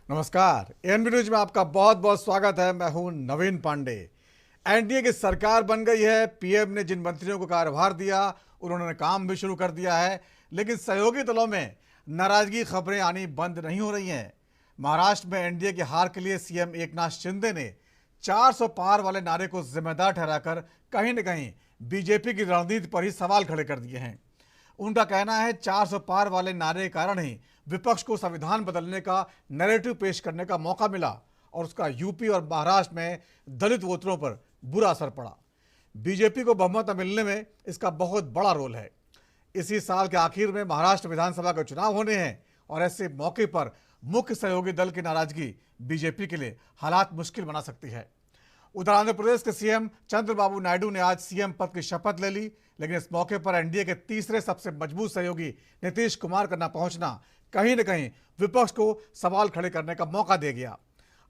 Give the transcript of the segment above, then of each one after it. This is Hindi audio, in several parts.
नमस्कार, एएनबी न्यूज में आपका बहुत बहुत स्वागत है। मैं हूं नवीन पांडे। एनडीए की सरकार बन गई है। पीएम ने जिन मंत्रियों को कार्यभार दिया उन्होंने काम भी शुरू कर दिया है, लेकिन सहयोगी दलों में नाराजगी खबरें आनी बंद नहीं हो रही हैं। महाराष्ट्र में एनडीए की हार के लिए सीएम एकनाथ शिंदे ने 400 पार वाले नारे को जिम्मेदार ठहराकर कहीं न कहीं बीजेपी की रणनीति पर ही सवाल खड़े कर दिए हैं। उनका कहना है 400 पार वाले नारे के कारण ही विपक्ष को संविधान बदलने का नैरेटिव पेश करने का मौका मिला और उसका यूपी और महाराष्ट्र में दलित वोटरों पर बुरा असर पड़ा। बीजेपी को बहुमत मिलने में इसका बहुत बड़ा रोल है। इसी साल के आखिर में महाराष्ट्र विधानसभा के चुनाव होने हैं और ऐसे मौके पर मुख्य सहयोगी दल की नाराजगी बीजेपी के लिए हालात मुश्किल बना सकती है। उधर आंध्र प्रदेश के सीएम चंद्रबाबू नायडू ने आज सीएम पद की शपथ ले ली, लेकिन इस मौके पर एनडीए के तीसरे सबसे मजबूत सहयोगी नीतीश कुमार का न पहुंचना कहीं न कहीं विपक्ष को सवाल खड़े करने का मौका दे गया।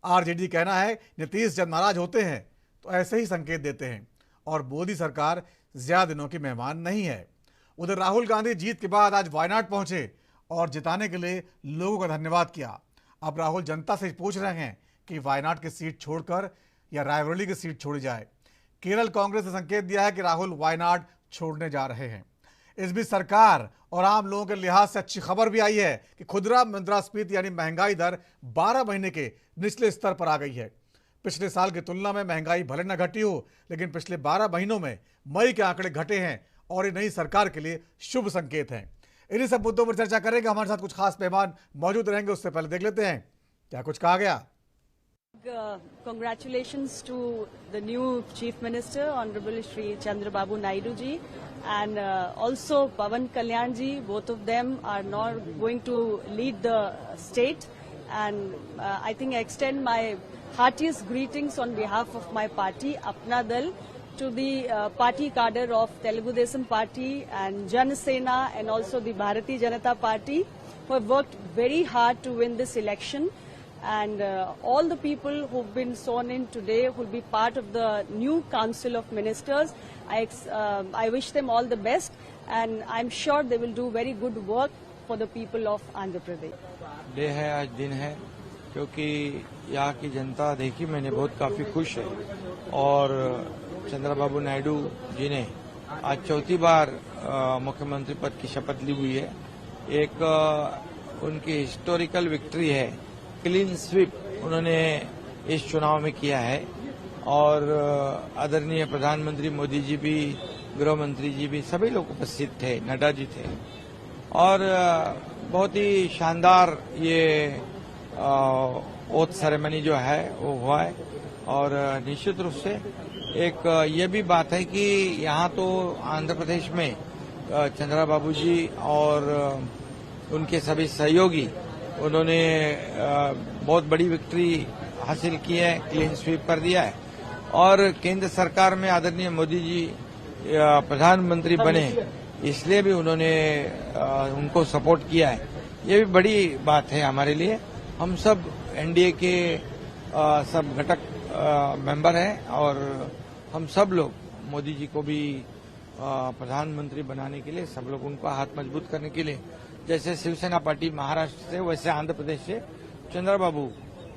आरजेडी कहना है नीतीश जब नाराज होते हैं तो ऐसे ही संकेत देते हैं और मोदी सरकार ज्यादा दिनों की मेहमान नहीं है। उधर राहुल गांधी जीत के बाद आज वायनाड पहुंचे और जिताने के लिए लोगों का धन्यवाद किया। अब राहुल जनता से पूछ रहे हैं कि वायनाड की सीट छोड़कर या रायबरेली की सीट छोड़ी जाए। केरल कांग्रेस ने संकेत दिया है कि राहुल वायनाड छोड़ने जा रहे हैं। इस बीच सरकार और आम लोगों के लिहाज से अच्छी खबर भी आई है कि खुदरा मुद्रास्फीति यानी महंगाई दर 12 महीने के निचले स्तर पर आ गई है। पिछले साल की तुलना में महंगाई भले न घटी हो, लेकिन पिछले 12 महीनों में मई के आंकड़े घटे हैं और ये नई सरकार के लिए शुभ संकेत हैं। इन्हीं सब मुद्दों पर चर्चा करेंगे। हमारे साथ कुछ खास मेहमान मौजूद रहेंगे। उससे पहले देख लेते हैं क्या कुछ कहा गया। Congratulations to the new Chief Minister, Honorable Shri Chandrababu Naidu ji, and also Pawan Kalyan ji. Both of them are now going to lead the state, and I think I extend my heartiest greetings on behalf of my party, Apna Dal, to the party cadre of Telugu Desam Party and Jan Sena, and also the Bharatiya Janata Party, who have worked very hard to win this election. And all the people who've been sworn in today will be part of the new Council of Ministers. I wish them all the best, and I'm sure they will do very good work for the people of Andhra Pradesh. Day है, आज दिन है, क्योंकि यहाँ की जनता देखी मैंने बहुत काफी खुश है और चंद्रबाबू नायडू जी ने आज चौथी बार मुख्यमंत्री पद की शपथ ली हुई है। एक उनकी हिस्टोरिकल विक्ट्री है, क्लीन स्वीप उन्होंने इस चुनाव में किया है और आदरणीय प्रधानमंत्री मोदी जी भी, गृह मंत्री जी भी, सभी लोग उपस्थित थे, नड्डा जी थे और बहुत ही शानदार ये ओथ सेरेमनी जो है वो हुआ है। और निश्चित रूप से एक ये भी बात है कि यहाँ तो आंध्र प्रदेश में चंद्रबाबू जी और उनके सभी सहयोगी उन्होंने बहुत बड़ी विक्ट्री हासिल की है, क्लीन स्वीप कर दिया है और केंद्र सरकार में आदरणीय मोदी जी प्रधानमंत्री बने, इसलिए भी उन्होंने उनको सपोर्ट किया है। ये भी बड़ी बात है हमारे लिए। हम सब एनडीए के सब घटक मेंबर हैं और हम सब लोग मोदी जी को भी प्रधानमंत्री बनाने के लिए, सब लोग उनका हाथ मजबूत करने के लिए, जैसे शिवसेना पार्टी महाराष्ट्र से वैसे आंध्र प्रदेश से चंद्रबाबू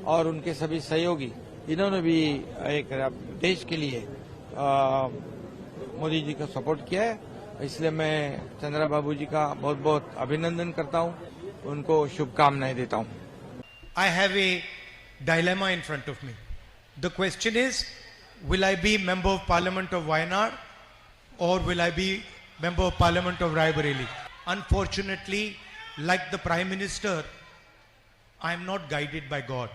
और उनके सभी सहयोगी, इन्होंने भी एक देश के लिए मोदी जी का सपोर्ट किया है। इसलिए मैं चंद्रबाबू जी का बहुत बहुत अभिनंदन करता हूं, उनको शुभकामनाएं देता हूं। I have a dilemma in front of me. The question is, will I be member of parliament of Wayanad or will I be member of parliament of Raebareli? Unfortunately, like the Prime Minister, I am not guided by God.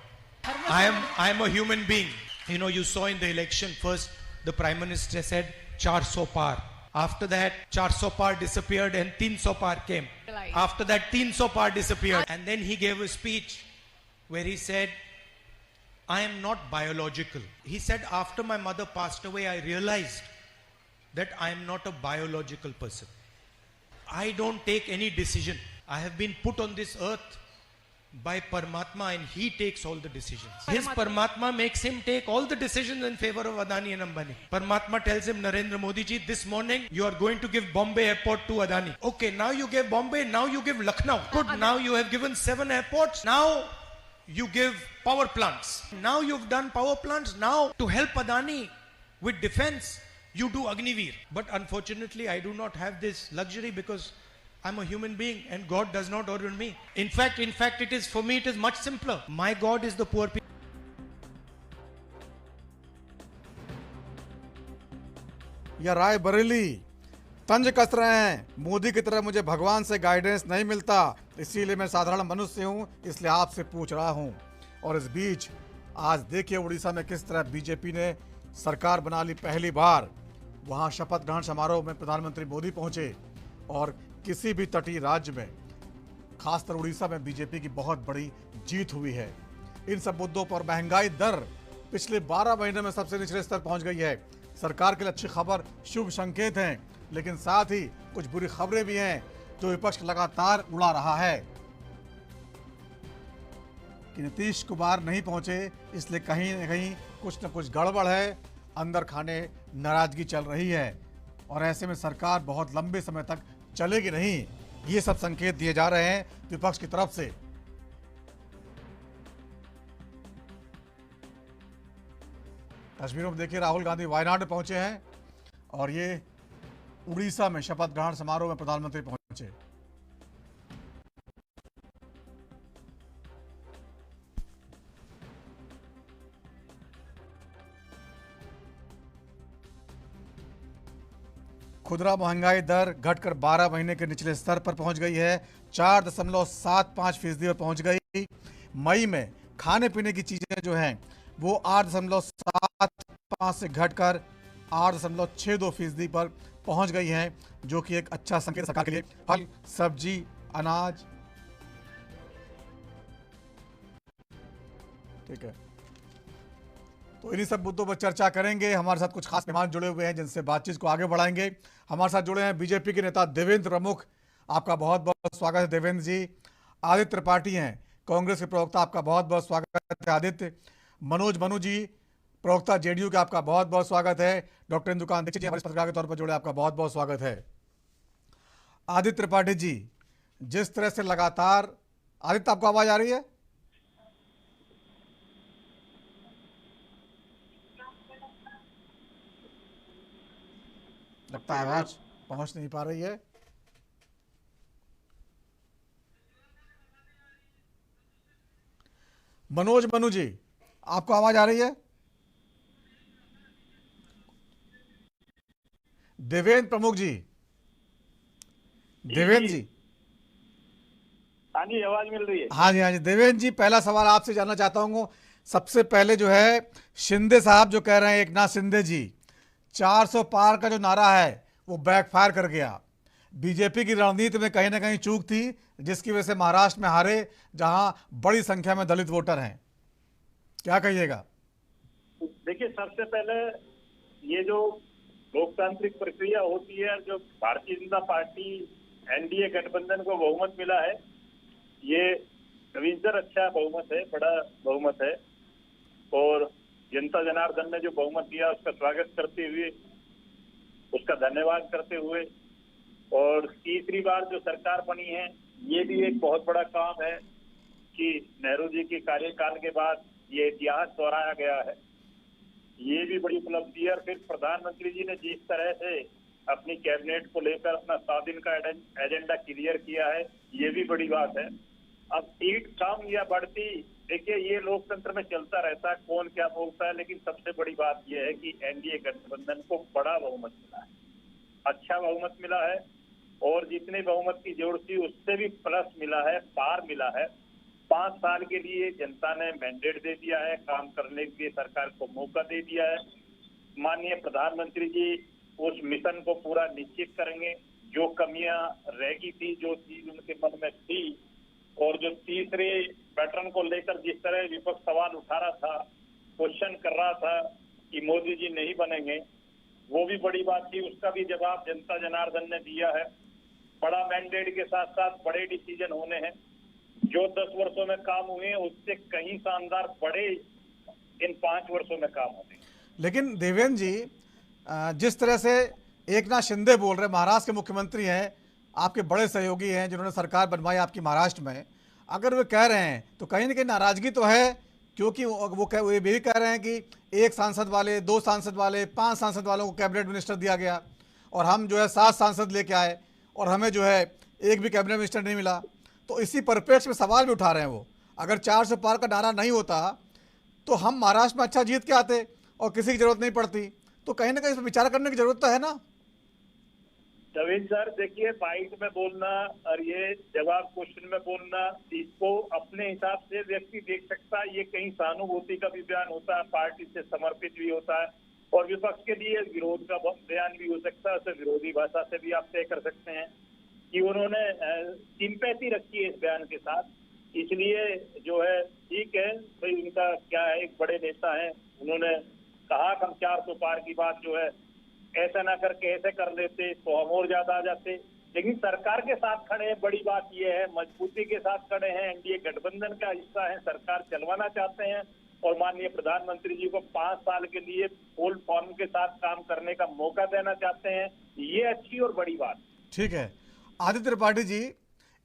I am a human being. You know, you saw in the election, first the Prime Minister said 400 par. After that 400 par disappeared and 300 par came. After that 300 par disappeared, and then he gave a speech where he said, I am not biological. He said, after my mother passed away, I realized that I am not a biological person. I don't take any decision. I have been put on this earth by Paramatma and he takes all the decisions. His Paramatma makes him take all the decisions in favor of Adani and Ambani. Paramatma tells him, Narendra Modi ji, this morning you are going to give Bombay airport to Adani. Okay, now you gave Bombay, now you give Lucknow. Good, now you have given 7 airports. Now you give power plants. Now you've done power plants. Now to help Adani with defense, you do Agniveer. But unfortunately, I do not have this luxury because I'm a human being and God does not order me. In fact, it is for me, it is much simpler. My God is the poor people. या राय बरेली तंज कस रहे हैं, मोदी की तरह मुझे भगवान से गाइडेंस नहीं मिलता, इसीलिए मैं साधारण मनुष्य हूं, इसलिए आपसे पूछ रहा हूं। और इस बीच आज देखिए उड़ीसा में किस तरह बीजेपी ने सरकार बना ली पहली बार। वहां शपथ ग्रहण समारोह में प्रधानमंत्री मोदी पहुंचे और किसी भी तटीय राज्य में, खासकर उड़ीसा में बीजेपी की बहुत बड़ी जीत हुई है। इन सब मुद्दों पर महंगाई दर पिछले 12 महीने में सबसे निचले स्तर पहुंच गई है। सरकार के लिए अच्छी खबर, शुभ संकेत हैं, लेकिन साथ ही कुछ बुरी खबरें भी हैं जो विपक्ष लगातार उड़ा रहा है कि नीतीश कुमार नहीं पहुंचे, इसलिए कहीं न कहीं कुछ न कुछ गड़बड़ है, अंदर खाने नाराजगी चल रही है और ऐसे में सरकार बहुत लंबे समय तक चलेगी नहीं। ये सब संकेत दिए जा रहे हैं विपक्ष की तरफ से। तस्वीरों में देखिए राहुल गांधी वायनाड में पहुंचे हैं और ये उड़ीसा में शपथ ग्रहण समारोह में प्रधानमंत्री पहुंचे। खुदरा महंगाई दर घटकर 12 महीने के निचले स्तर पर पहुंच गई है, 4.75% पर पहुंच गई। मई में खाने पीने की चीजें जो हैं वो 8.75 से घटकर 8.62% पर पहुंच गई हैं, जो कि एक अच्छा संकेत सरकार के लिए। फल, सब्जी, अनाज, ठीक है, तो इन्हीं सब मुद्दों पर चर्चा करेंगे। हमारे साथ कुछ खास मेहमान जुड़े हुए हैं जिनसे बातचीत को आगे बढ़ाएंगे। हमारे साथ जुड़े हैं बीजेपी के नेता देवेंद्र प्रमुख, आपका बहुत बहुत स्वागत है देवेंद्र जी। आदित्य त्रिपाठी हैं कांग्रेस के प्रवक्ता, आपका बहुत बहुत स्वागत है आदित्य। मनोज मनु जी प्रवक्ता जेडीयू का, आपका बहुत बहुत स्वागत है। डॉक्टर इंदुकांत दीक्षित जी हमारे पत्रकार के तौर पर जुड़े, आपका बहुत बहुत स्वागत है। आदित्य त्रिपाठी जी, जिस तरह से लगातार, आदित्य आपको आवाज आ रही है? लगता है आवाज पहुंच नहीं पा रही है। मनोज मनु जी, आपको आवाज आ रही है? देवेंद्र प्रमुख जी, देवेंद्र जी, हाँ जी, आवाज मिल रही है। हाँ जी, हाँ जी। देवेंद्र जी, पहला सवाल आपसे जानना चाहता हूँ। सबसे पहले जो है शिंदे साहब जो कह रहे हैं, एकनाथ शिंदे जी, 400 पार का जो नारा है वो बैकफायर कर गया। बीजेपी की रणनीति में कहीं ना कहीं चूक थी, जिसकी वजह से महाराष्ट्र में हारे, जहां बड़ी संख्या में दलित वोटर हैं। क्या कहिएगा? देखिए, सबसे पहले ये जो लोकतांत्रिक प्रक्रिया होती है, जो भारतीय जनता पार्टी एनडीए गठबंधन को बहुमत मिला है, ये नवीनतर अच्छा बहुमत है, बड़ा बहुमत है और जनता जनार्दन ने जो बहुमत दिया उसका स्वागत करते हुए, उसका धन्यवाद करते हुए, और तीसरी बार जो सरकार बनी है, ये भी एक बहुत बड़ा काम है कि नेहरू जी के कार्यकाल के बाद ये इतिहास दोहराया गया है। ये भी बड़ी उपलब्धि है। और फिर प्रधानमंत्री जी ने जिस तरह से अपनी कैबिनेट को लेकर अपना 7 दिन का एजेंडा क्लियर किया है, ये भी बड़ी बात है। अब सीट कम या बढ़ती, देखिए ये लोकतंत्र में चलता रहता है, कौन क्या बोलता है, लेकिन सबसे बड़ी बात यह है कि एनडीए गठबंधन को बड़ा बहुमत मिला है, अच्छा बहुमत मिला है और जितने बहुमत की जरूरत थी उससे भी प्लस मिला है, पार मिला है। 5 साल के लिए जनता ने मैंडेट दे दिया है, काम करने के लिए सरकार को मौका दे दिया है। माननीय प्रधानमंत्री जी उस मिशन को पूरा निश्चित करेंगे। जो कमियां रह गई थी, जो चीज उनके मन में थी, और जो तीसरे पैटर्न को लेकर जिस तरह विपक्ष सवाल उठा रहा था, क्वेश्चन कर रहा था कि मोदी जी नहीं बनेंगे, वो भी बड़ी बात थी, उसका भी जवाब जनता जनार्दन ने दिया है। बड़ा मैंडेट के साथ साथ बड़े डिसीजन होने हैं। जो 10 वर्षों में काम हुए हैं उससे कहीं शानदार बड़े इन 5 वर्षों में काम होने। लेकिन देवेंद्र जी, जिस तरह से एकनाथ शिंदे बोल रहे, महाराष्ट्र के मुख्यमंत्री हैं, आपके बड़े सहयोगी हैं, जिन्होंने सरकार बनवाई आपकी महाराष्ट्र में, अगर वे कह रहे हैं तो कहीं ना कहीं नाराजगी तो है, क्योंकि वो ये भी कह रहे हैं कि 1 सांसद वाले, 2 सांसद वाले, 5 सांसद वालों को कैबिनेट मिनिस्टर दिया गया और हम जो है 7 सांसद लेके आए और हमें जो है एक भी कैबिनेट मिनिस्टर नहीं मिला। तो इसी परिप्रेक्ष्य में सवाल भी उठा रहे हैं वो, अगर 400 पार का नारा नहीं होता तो हम महाराष्ट्र में अच्छा जीत के आते और किसी की जरूरत नहीं पड़ती। तो कहीं ना कहीं इस पर विचार करने की जरूरत तो है ना। नवीन सर देखिए, बाइट में बोलना और ये जवाब क्वेश्चन में बोलना, इसको अपने हिसाब से व्यक्ति देख सकता है। ये कहीं सहानुभूति का भी बयान होता है, पार्टी से समर्पित भी होता है, और विपक्ष के लिए विरोध का बयान भी हो सकता है। उसे विरोधी भाषा से भी आप तय कर सकते हैं कि उन्होंने सिंपैथी रखी है इस बयान के साथ, इसलिए जो है ठीक है भाई, उनका क्या है, एक बड़े नेता हैं, उन्होंने कहा कि हम 400 पार की बात जो है ऐसा ना करके ऐसे कर लेते तो हम और ज्यादा आ जाते। लेकिन सरकार के साथ खड़े हैं, बड़ी बात यह है, मजबूती के साथ खड़े हैं, एनडीए गठबंधन का हिस्सा है, सरकार चलवाना चाहते हैं और माननीय प्रधानमंत्री जी को 5 साल के लिए फुल फॉर्म के साथ काम करने का मौका देना चाहते हैं। ये अच्छी और बड़ी बात। ठीक है आदित्य त्रिपाठी जी,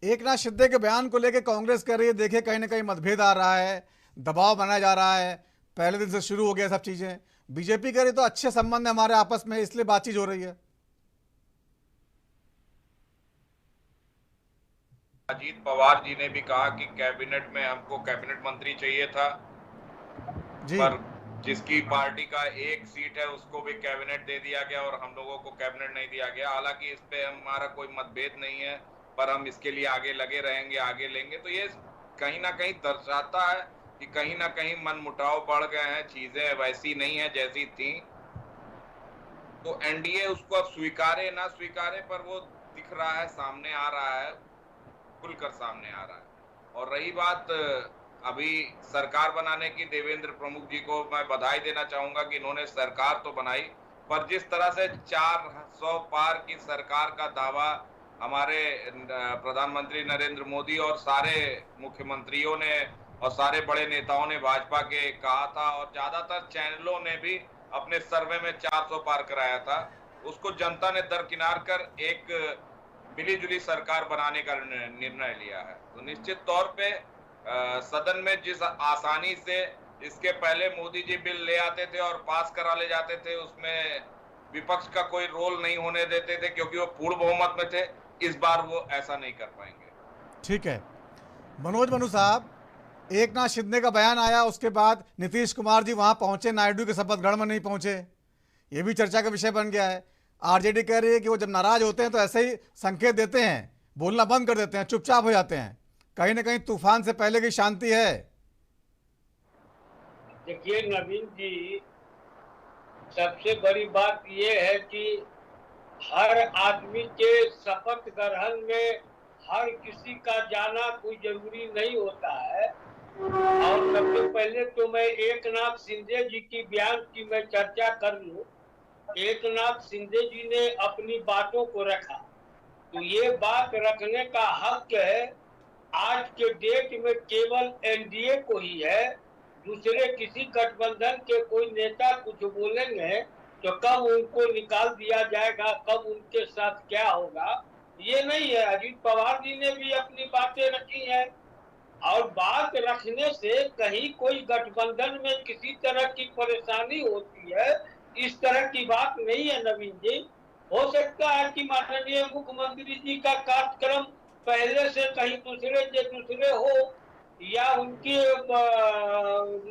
एकनाथ शिंदे के बयान को लेकर कांग्रेस कह रही है देखिए कहीं ना कहीं मतभेद आ रहा है, दबाव बनाया जा रहा है, पहले दिन से शुरू हो गया सब चीजें। बीजेपी कह रही तो अच्छे संबंध है हमारे आपस में, इसलिए बातचीत हो रही है। अजीत पवार जी ने भी कहा कि कैबिनेट में हमको कैबिनेट मंत्री चाहिए था जी। पर जिसकी पार्टी का एक सीट है उसको भी कैबिनेट दे दिया गया और हम लोगों को कैबिनेट नहीं दिया गया। हालांकि इस पे हमारा कोई मतभेद नहीं है, पर हम इसके लिए आगे लगे रहेंगे, आगे लेंगे। तो ये कहीं ना कहीं दर्शाता है कि कहीं ना कहीं मनमुटाव बढ़ गए हैं, चीजें वैसी नहीं है जैसी थी। तो एनडीए उसको अब स्वीकारे ना स्वीकारे, पर वो दिख रहा है, सामने आ रहा है, खुलकर सामने आ रहा है। और रही बात अभी सरकार बनाने की, देवेंद्र प्रमुख जी को मैं बधाई देना चाहूंगा कि इन्होंने सरकार तो बनाई, पर जिस तरह से 400 पार की सरकार का दावा हमारे प्रधानमंत्री नरेंद्र मोदी और सारे मुख्यमंत्रियों ने और सारे बड़े नेताओं ने भाजपा के कहा था, और ज्यादातर चैनलों ने भी अपने सर्वे में 400 पार कराया था, उसको जनता ने दरकिनार कर एक मिलीजुली सरकार बनाने का निर्णय लिया है। तो निश्चित तौर पे सदन में जिस आसानी से इसके पहले मोदी जी बिल ले आते थे और पास करा ले जाते थे, उसमें विपक्ष का कोई रोल नहीं होने देते थे क्योंकि वो पूर्ण बहुमत में थे, इस बार वो ऐसा नहीं कर पाएंगे। ठीक है मनोज मनु साहब, एकनाथ शिंदे का बयान आया, उसके बाद नीतीश कुमार जी वहां पहुंचे, नायडू के शपथ ग्रहण में नहीं पहुंचे, ये भी चर्चा का विषय बन गया है। आरजेडी कह रही है कि वो जब नाराज होते हैं तो ऐसे ही संकेत देते हैं, बोलना बंद कर देते हैं, चुपचाप हो जाते हैं, कहीं ना कहीं तूफान से पहले की शांति है। देखिए नवीन जी, सबसे बड़ी बात यह है कि हर आदमी के शपथ ग्रहण में हर किसी का जाना कोई जरूरी नहीं होता है। और सबसे पहले तो मैं एकनाथ शिंदे जी की बयान की मैं चर्चा कर लूं। एकनाथ शिंदे जी ने अपनी बातों को रखा, तो ये बात रखने का हक है आज के डेट में केवल एनडीए को ही है। दूसरे किसी गठबंधन के कोई नेता कुछ बोलेंगे तो कब उनको निकाल दिया जाएगा, कब उनके साथ क्या होगा, ये नहीं है। अजीत पवार जी ने भी अपनी बातें रखी हैं, और बात रखने से कहीं कोई गठबंधन में किसी तरह की परेशानी होती है, इस तरह की बात नहीं है नवीन जी। हो सकता है कि माननीय मुख्यमंत्री जी का कार्यक्रम पहले से कहीं दूसरे हो या उनकी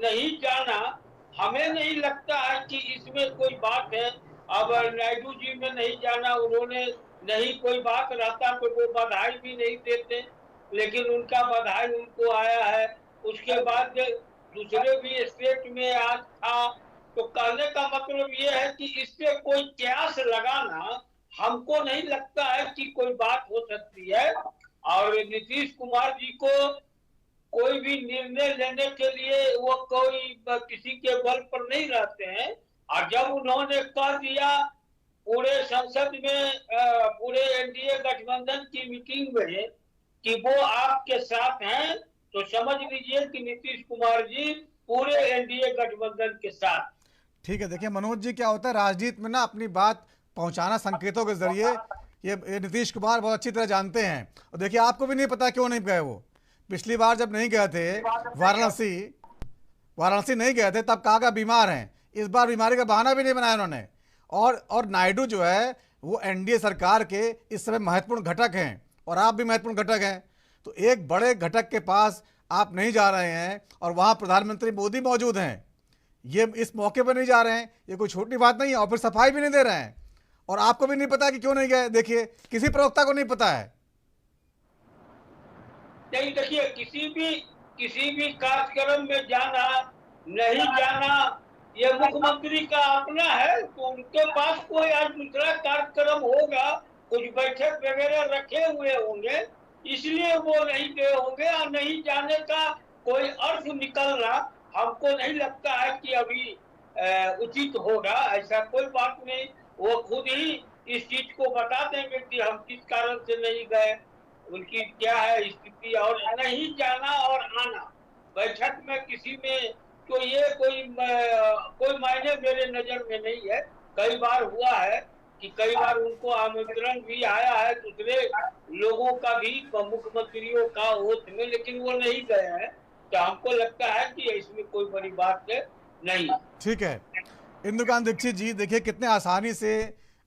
नहीं जाना, हमें नहीं लगता है कि इसमें कोई बात है। अब नायडू जी में नहीं जाना, उन्होंने नहीं कोई बात रहता तो वो बधाई भी नहीं देते, लेकिन उनका बधाई उनको आया है। उसके बाद दूसरे भी स्टेट में आज था, तो कहने का मतलब ये है कि इससे कोई क्यास लगाना हमको नहीं लगता है कि कोई बात हो सकती है। और नीतीश कुमार जी को कोई भी निर्णय लेने के लिए वो कोई किसी के बल पर नहीं रहते हैं, और जब उन्होंने कह दिया पूरे संसद में, पूरे एनडीए गठबंधन की मीटिंग में कि वो आपके साथ हैं, तो समझ लीजिए कि नीतीश कुमार जी पूरे एनडीए गठबंधन के साथ। ठीक है, देखिए मनोज जी, क्या होता है राजनीति में ना, अपनी बात पहुंचाना संकेतों के जरिए, ये नीतीश कुमार बहुत अच्छी तरह जानते हैं। और देखिए आपको भी नहीं पता क्यों नहीं गए वो, पिछली बार जब नहीं गए थे वाराणसी वाराणसी नहीं गए थे तब कहा बीमार हैं, इस बार बीमारी का बहाना भी नहीं बनाया उन्होंने। और नायडू जो है वो एनडीए सरकार के इस समय महत्वपूर्ण घटक हैं और आप भी महत्वपूर्ण घटक हैं, तो एक बड़े घटक के पास आप नहीं जा रहे हैं और वहाँ प्रधानमंत्री मोदी मौजूद हैं, ये इस मौके पर नहीं जा रहे हैं, ये कोई छोटी बात नहीं है। और फिर सफाई भी नहीं दे रहे हैं और आपको भी नहीं पता कि क्यों नहीं गए। देखिए किसी प्रवक्ता को नहीं पता है। नहीं, देखिए किसी भी कार्यक्रम में जाना नहीं जाना ये मुख्यमंत्री का अपना है, तो उनके पास कोई आज दूसरा कार्यक्रम होगा, कुछ बैठक वगैरह रखे हुए होंगे, इसलिए वो नहीं गए होंगे। और नहीं जाने का कोई अर्थ निकलना हमको नहीं लगता है कि अभी उचित होगा, ऐसा कोई बात नहीं। वो खुद ही इस चीज को बता देंगे कि हम किस कारण से नहीं गए, उनकी क्या है स्थिति। और नहीं जाना और आना बैठक में किसी में तो ये कोई मायने मेरे नजर में नहीं है। कई बार हुआ है कि कई बार उनको आमंत्रण भी आया है दूसरे लोगों का भी, मुख्यमंत्रियों का होत में, लेकिन वो नहीं गए हैं, तो हमको लगता है कि इसमें कोई बड़ी बात नहीं। ठीक है, इंद्रकांत दीक्षित जी देखिए कितने आसानी से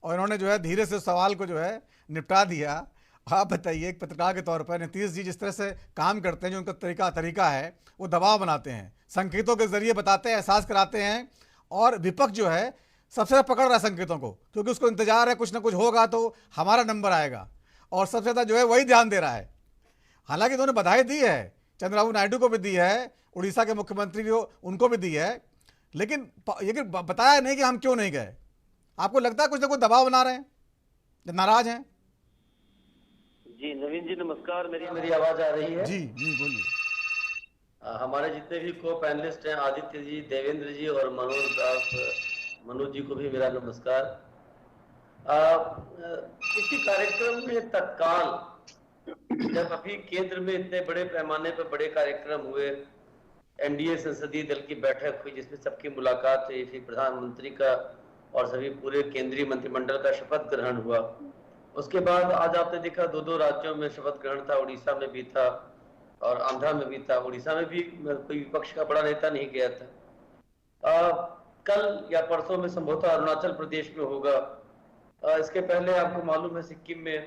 और इन्होंने जो है धीरे से सवाल को जो है निपटा दिया। आप बताइए एक पत्रकार के तौर पर नीतीश जी जिस तरह से काम करते हैं, जो उनका तरीका है वो दबाव बनाते हैं, संकेतों के जरिए बताते हैं, एहसास कराते हैं, और विपक्ष जो है सबसे ज़्यादा पकड़ रहा है संकेतों को, क्योंकि उसको इंतजार है कुछ ना कुछ होगा तो हमारा नंबर आएगा, और सबसे ज़्यादा जो है वही ध्यान दे रहा है। हालांकि उन्होंने बधाई दी है, चंद्रबाबू नायडू को भी दी है, उड़ीसा के मुख्यमंत्री को उनको भी दी है, लेकिन ये बताया नहीं कि हम क्यों नहीं गए। आपको लगता है कुछ ना कुछ दबाव बना रहे हैं, नाराज हैं? जी नवीन जी नमस्कार, मेरी आवाज आ रही है? जी जी बोलिए। हमारे जितने भी को पैनलिस्ट हैं, आदित्य जी, देवेंद्र जी और मनोज जी को भी मेरा नमस्कार। किसी कार्यक्रम में तत्काल जब अभी केंद्र में इतने बड़े पैमाने पर बड़े कार्यक्रम हुए, एनडीए संसदीय दल की बैठक हुई जिसमें सबकी मुलाकात हुई, फिर प्रधानमंत्री का और सभी पूरे केंद्रीय मंत्रिमंडल का शपथ ग्रहण हुआ। उसके बाद आज आपने देखा 2 राज्यों में शपथ ग्रहण था, उड़ीसा में भी था और आंध्रा में भी था। उड़ीसा में भी कोई विपक्ष का बड़ा नेता नहीं गया था। कल या परसों में संभवतः अरुणाचल प्रदेश में होगा, इसके पहले आपको मालूम है सिक्किम में।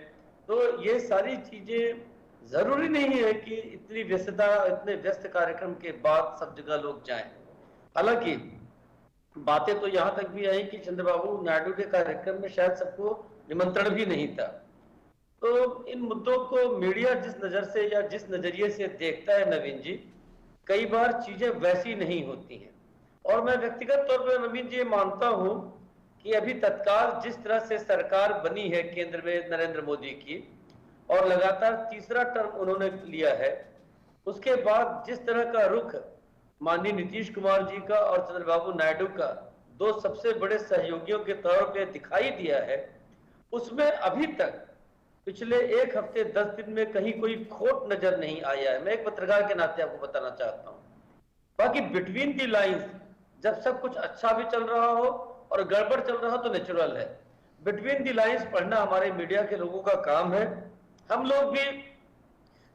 तो ये सारी चीजें जरूरी नहीं है कि इतनी व्यस्तता, इतने व्यस्त कार्यक्रम के बाद सब जगह लोग जाएं। हालांकि बातें तो यहाँ तक भी आई कि चंद्रबाबू नायडू के कार्यक्रम में शायद सबको निमंत्रण भी नहीं था। तो इन मुद्दों को मीडिया जिस नजर से या जिस नजरिए से देखता है नवीन जी, कई बार चीजें वैसी नहीं होती हैं। और मैं व्यक्तिगत तौर पर नवीन जी मानता हूं कि अभी तत्काल जिस तरह से सरकार बनी है केंद्र में नरेंद्र मोदी की, और लगातार तीसरा टर्म उन्होंने लिया है, उसके बाद जिस तरह का रुख माननीय नीतीश कुमार जी का और चंद्रबाबू नायडू का 2 सबसे बड़े सहयोगियों के तौर पे दिखाई दिया है, उसमें अभी तक पिछले 1 हफ्ते 10 दिन में कहीं कोई खोट नजर नहीं आया है। मैं एक पत्रकार के नाते आपको बताना चाहता हूँ। बाकी बिटवीन दी लाइंस जब सब कुछ अच्छा भी चल रहा हो और गड़बड़ चल रहा हो तो नेचुरल है। बिटवीन दी लाइंस पढ़ना हमारे मीडिया के लोगों का काम है। हम लोग भी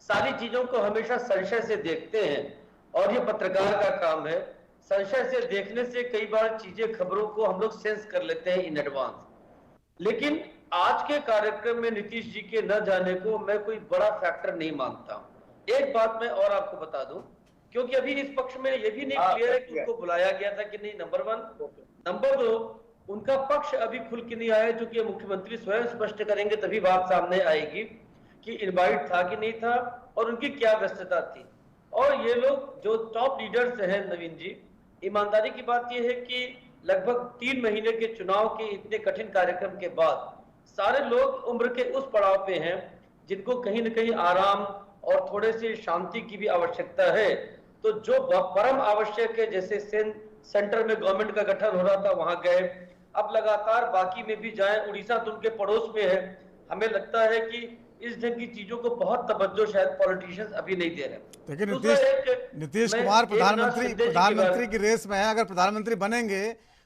सारी चीजों को हमेशा संशय से देखते हैं और ये पत्रकार का काम है। संशय से देखने से कई बार चीजें, खबरों को हम लोग सेंस कर लेते हैं इन एडवांस। लेकिन आज के कार्यक्रम में नीतीश जी के न जाने को मैं कोई बड़ा फैक्टर नहीं मानता हूं। एक बात मैं और आपको बता दूं, क्योंकि अभी इस पक्ष में ये भी नहीं क्लियर है कि उनको बुलाया गया था कि नहीं, नंबर 1। नंबर 2, उनका पक्ष अभी खुल के नहीं आया, जो कि मुख्यमंत्री स्वयं स्पष्ट करेंगे तभी बात सामने आएगी कि इनवाइट था कि नहीं था और उनकी क्या व्यस्तता थी। और ये लोग जो टॉप लीडर्स हैं नवीन जी, ईमानदारी की बात यह है कि लगभग 3 महीने के चुनाव के इतने कठिन कार्यक्रम के बाद सारे लोग उम्र के उस पड़ाव पे हैं जिनको कहीं न कहीं आराम और थोड़े से शांति की भी आवश्यकता है। तो जो परम आवश्यक है, जैसे सेंटर में गवर्नमेंट का गठन हो रहा था वहां गए, अब लगातार बाकी में भी जाएं। उड़ीसा तो उनके पड़ोस में है। हमें लगता है कि इस ढंग की चीजों को बहुत तवज्जो शायद पॉलिटिशियंस अभी नहीं दे रहे। लेकिन नीतीश कुमार प्रधानमंत्री की रेस में है। अगर प्रधानमंत्री बनेंगे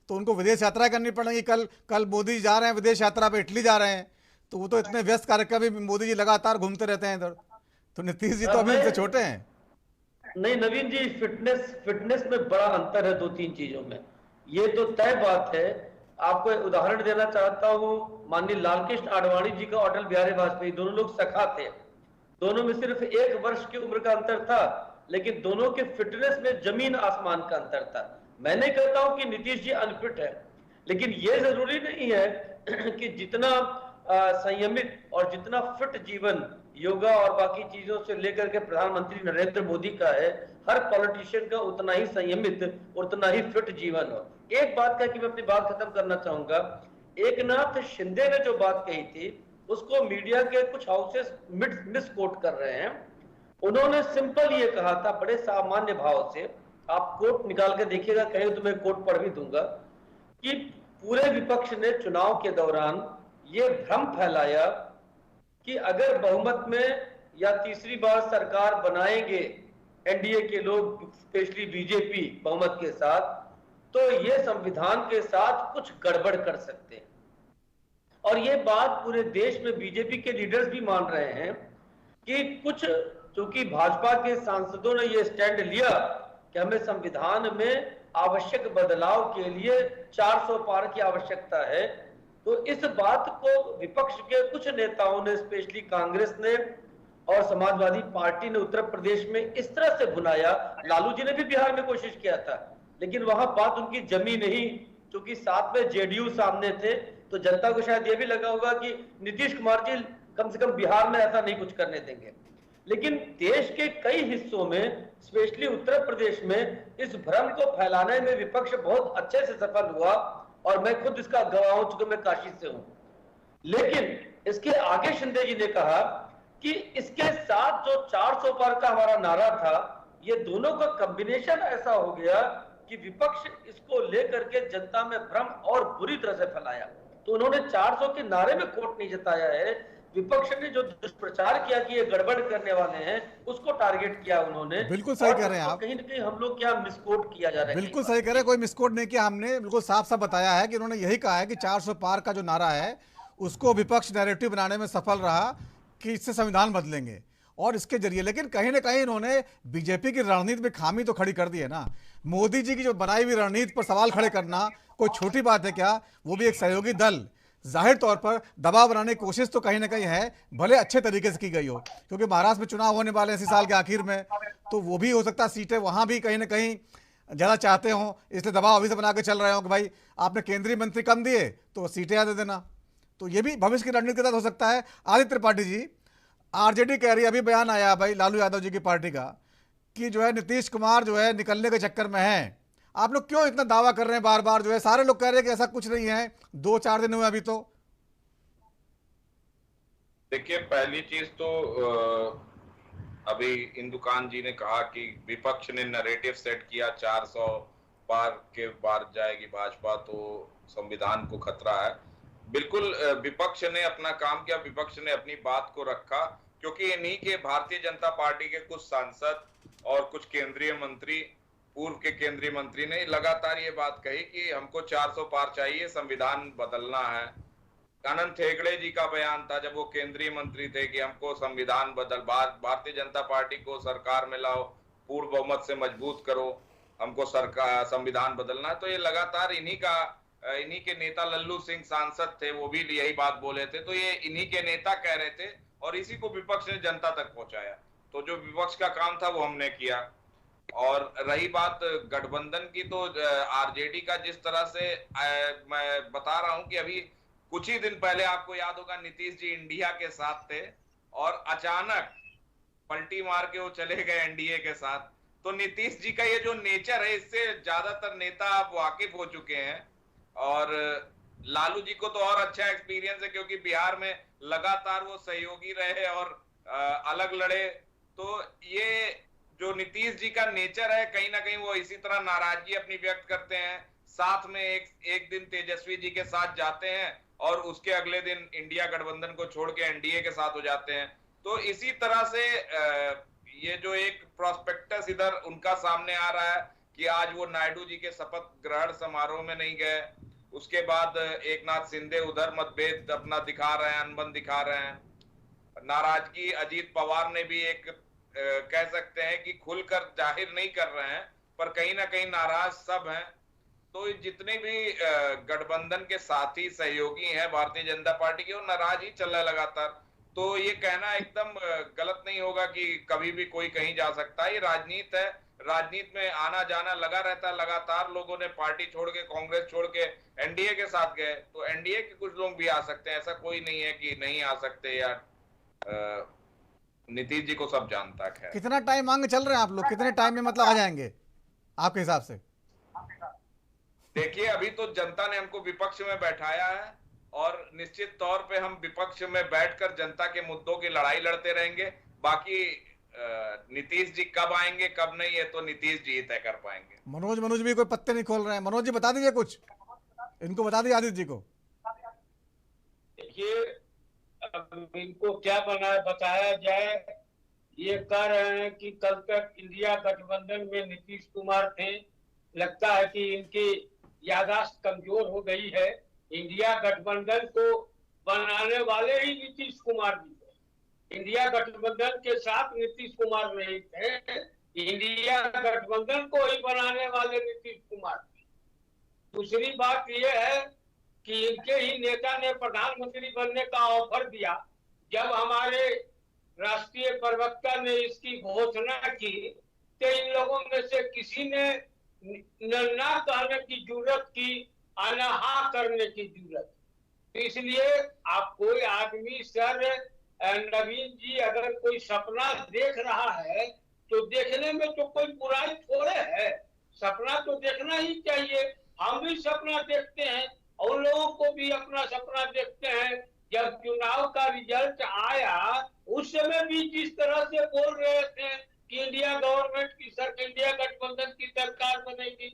तो उनको विदेश यात्रा करनी पड़ेगी। कल मोदी जा रहे हैं विदेश यात्रा पे, इटली जा रहे हैं, तो वो तो इतने व्यस्त कार्यक्रम में मोदी जी लगातार घूमते रहते हैं इधर। तो नीतीश जी तो अभी उनसे छोटे हैं। नहीं नवीन जी, फिटनेस में बड़ा अंतर है दो तीन चीजों में, ये तो तय बात है। आपको एक उदाहरण देना चाहता हूं, माननीय लालकृष्ण आडवाणी जी का अटल बिहारी वाजपेयी, दोनों लोग सखा थे, दोनों में सिर्फ 1 वर्ष की उम्र का अंतर था, लेकिन दोनों के फिटनेस में जमीन आसमान का अंतर था। मैं नहीं कहता हूं कि नीतीश जी अनफिट है, लेकिन यह जरूरी नहीं है कि जितना संयमित और जितना फिट जीवन योगा और बाकी चीजों से लेकर के प्रधानमंत्री नरेंद्र मोदी का है, हर पॉलिटिशियन का उतना ही संयमित, उतना ही फिट जीवन हो। एक बात कह के मैं अपनी बात खत्म करना चाहूंगा। एकनाथ शिंदे ने जो बात कही थी उसको मीडिया के कुछ हाउसेस मिस कोट कर रहे हैं। उन्होंने सिंपल ये कहा था बड़े सामान्य भाव से, आप कोट निकाल के देखिएगा, कहीं तो मैं कोट पढ़ भी दूंगा, कि पूरे विपक्ष ने चुनाव के दौरान ये भ्रम फैलाया कि अगर बहुमत में या तीसरी बार सरकार बनाएंगे एनडीए के लोग, स्पेशली बीजेपी बहुमत के साथ, तो ये संविधान के साथ कुछ गड़बड़ कर सकते हैं। और ये बात पूरे देश में बीजेपी के लीडर्स भी मान रहे हैं कि कुछ, चूंकि भाजपा के सांसदों ने ये स्टैंड लिया कि हमें संविधान में आवश्यक बदलाव के लिए 400 पार की आवश्यकता है, तो इस बात को विपक्ष के कुछ नेताओं ने, स्पेशली कांग्रेस ने और समाजवादी पार्टी ने उत्तर प्रदेश में इस तरह से भुनाया। लालू जी ने भी बिहार में कोशिश किया था, लेकिन वहां बात उनकी जमी नहीं, क्योंकि साथ में जेडीयू सामने थे, तो जनता को शायद ये भी लगा होगा कि नीतीश कुमार जी कम से कम बिहार में ऐसा नहीं कुछ करने देंगे। लेकिन देश के कई हिस्सों में, स्पेशली उत्तर प्रदेश में, इस भ्रम को फैलाने में विपक्ष बहुत अच्छे से सफल हुआ, और मैं खुद इसका गवाह हूं, चूंकि मैं काशी से हूं। लेकिन इसके आगे शिंदे जी ने कहा कि इसके साथ जो 400 पार का हमारा नारा था, ये दोनों का कॉम्बिनेशन ऐसा हो गया कि विपक्ष इसको लेकर के जनता में भ्रम और बुरी तरह से फैलाया। तो उन्होंने 400 के नारे में खोट नहीं जताया है, विपक्ष ने जो दुष्प्रचार किया कि ये गड़बड़ करने वाले हैं, उसको टारगेट किया उन्होंने। बिल्कुल सही कह रहे हैं आप, कहीं ना कहीं हम लोग क्या मिसकोट किया जा रहा है। बिल्कुल सही कह रहे हैं, कोई मिसकोट नहीं किया हमने, बिल्कुल साफ साफ बताया है कि उन्होंने यही कहा है कि 400 पार का जो नारा है उसको विपक्ष नैरेटिव बनाने में सफल रहा कि इससे संविधान बदलेंगे, और इसके जरिए, लेकिन कहीं ना कहीं इन्होंने बीजेपी की रणनीति में खामी तो खड़ी कर दी है ना। मोदी जी की जो बनाई हुई रणनीति पर सवाल खड़े करना कोई छोटी बात है क्या? वो भी एक सहयोगी दल, जाहिर तौर पर दबाव बनाने की कोशिश तो कहीं ना कहीं है, भले अच्छे तरीके से की गई हो, क्योंकि महाराष्ट्र में चुनाव होने वाले हैं इसी साल के आखिर में, तो वो भी हो सकता है सीटें वहां भी कहीं ना कहीं ज़्यादा चाहते हों, इसलिए दबाव अभी से बना के चल रहे हो कि भाई आपने केंद्रीय मंत्री कम दिए तो सीटें ज़्यादा देना। तो ये भी भविष्य की रणनीति के तहत हो सकता है। आदित्य त्रिपाठी जी, आरजेडी कह रही है, अभी बयान आया भाई लालू यादव जी की पार्टी का, कि जो है नीतीश कुमार जो है निकलने के चक्कर में है। आप लोग क्यों इतना दावा कर रहे हैं बार बार? जो है सारे लोग कह रहे हैं कि ऐसा कुछ नहीं है, 2-4 दिन हुए अभी तो। देखिए, पहली चीज तो अभी इंदुकान जी ने कहा कि विपक्ष ने नैरेटिव सेट किया 400 पार के बार जाएगी भाजपा तो संविधान को खतरा है। बिल्कुल विपक्ष ने अपना काम किया, विपक्ष ने अपनी बात को रखा, क्योंकि इन्हीं के भारतीय जनता पार्टी के कुछ सांसद और कुछ केंद्रीय मंत्री, पूर्व के केंद्रीय मंत्री ने लगातार ये बात कही कि हमको 400 पार चाहिए, संविधान बदलना है। अनंत हेगड़े जी का बयान था जब वो केंद्रीय मंत्री थे कि हमको संविधान भारतीय जनता पार्टी को सरकार में लाओ, पूर्ण बहुमत से मजबूत करो, हमको सरकार संविधान बदलना है। तो ये लगातार इन्हीं के नेता लल्लू सिंह सांसद थे, वो भी यही बात बोले थे। तो ये इन्हीं के नेता कह रहे थे और इसी को विपक्ष ने जनता तक पहुंचाया। तो जो विपक्ष का काम था वो हमने किया। और रही बात गठबंधन की, तो आरजेडी का जिस तरह से मैं बता रहा हूं कि अभी कुछ ही दिन पहले आपको याद होगा नीतीश जी इंडिया के साथ थे और अचानक पलटी मार के वो चले गए एनडीए के साथ। तो नीतीश जी का ये जो नेचर है, इससे ज्यादातर नेता आप वाकिफ हो चुके हैं। और लालू जी को तो और अच्छा एक्सपीरियंस है, क्योंकि बिहार में लगातार वो सहयोगी रहे और अलग लड़े। तो ये जो नीतीश जी का नेचर है, कहीं ना कहीं वो इसी तरह नाराजगी अपनी व्यक्त करते हैं, साथ में एक दिन तेजस्वी जी के साथ जाते हैं और उसके अगले दिन इंडिया गठबंधन को छोड़ के एनडीए के साथ हो जाते हैं। तो इसी तरह से ये जो एक प्रोस्पेक्टस इधर उनका सामने आ रहा है कि आज वो नायडू जी के शपथ ग्रहण समारोह में नहीं गए, उसके बाद एकनाथ शिंदे उधर मतभेद अपना दिखा रहे हैं, अनबन दिखा रहे हैं। नाराजगी अजीत पवार ने भी एक कह सकते हैं कि खुलकर जाहिर नहीं कर रहे हैं, पर कहीं ना कहीं नाराज सब हैं। तो जितने भी गठबंधन के साथी सहयोगी हैं भारतीय जनता पार्टी के, वो नाराज ही चल रहा है लगातार। तो ये कहना एकदम गलत नहीं होगा कि कभी भी कोई कहीं जा सकता है। ये राजनीति है, राजनीति में आना जाना लगा रहता है। लगातार लोगों ने पार्टी छोड़ के, कांग्रेस छोड़ के एनडीए के साथ गए, तो एनडीए के कुछ लोग भी आ सकते हैं, ऐसा कोई नहीं है कि नहीं आ सकते। या नीतीश जी को सब जानता है। कितना टाइम मांग चल रहे हैं आप लोग, कितने टाइम में मतलब आ जाएंगे आपके हिसाब से? देखिए, अभी तो जनता ने हमको विपक्ष में बैठाया है और निश्चित तौर पे हम विपक्ष में बैठकर जनता के मुद्दों की लड़ाई लड़ते रहेंगे। बाकी नीतीश जी कब आएंगे कब नहीं, है तो नीतीश जी तय कर पाएंगे। मनोज भी कोई पत्ते नहीं खोल रहे हैं। मनोज जी बता दीजिए कुछ, इनको बता दीजिए आदित्य जी को। देखिए, इनको क्या बताया जाए। ये कह रहे हैं कि कल तक इंडिया गठबंधन में नीतीश कुमार थे, लगता है कि इनकी याददाश्त कमजोर हो गई है। इंडिया गठबंधन को बनाने वाले ही नीतीश कुमार जी थे। इंडिया गठबंधन के साथ नीतीश कुमार नहीं थे, इंडिया गठबंधन को ही बनाने वाले नीतीश कुमार थे। दूसरी बात यह है कि इनके ही नेता ने प्रधानमंत्री बनने का ऑफर दिया। जब हमारे राष्ट्रीय प्रवक्ता ने इसकी घोषणा की तो इन लोगों में से किसी ने ना कहने की जरूरत की, ना हाँ करने की जरूरत। तो इसलिए आप कोई आदमी सर नवीन जी अगर कोई सपना देख रहा है तो देखने में तो कोई बुराई थोड़े है, सपना तो देखना ही चाहिए। हम भी सपना देखते हैं और लोगों को भी अपना सपना देखते हैं। जब चुनाव का रिजल्ट आया उस समय भी जिस तरह से बोल रहे थे कि इंडिया गवर्नमेंट की इंडिया गठबंधन की सरकार बनेगी,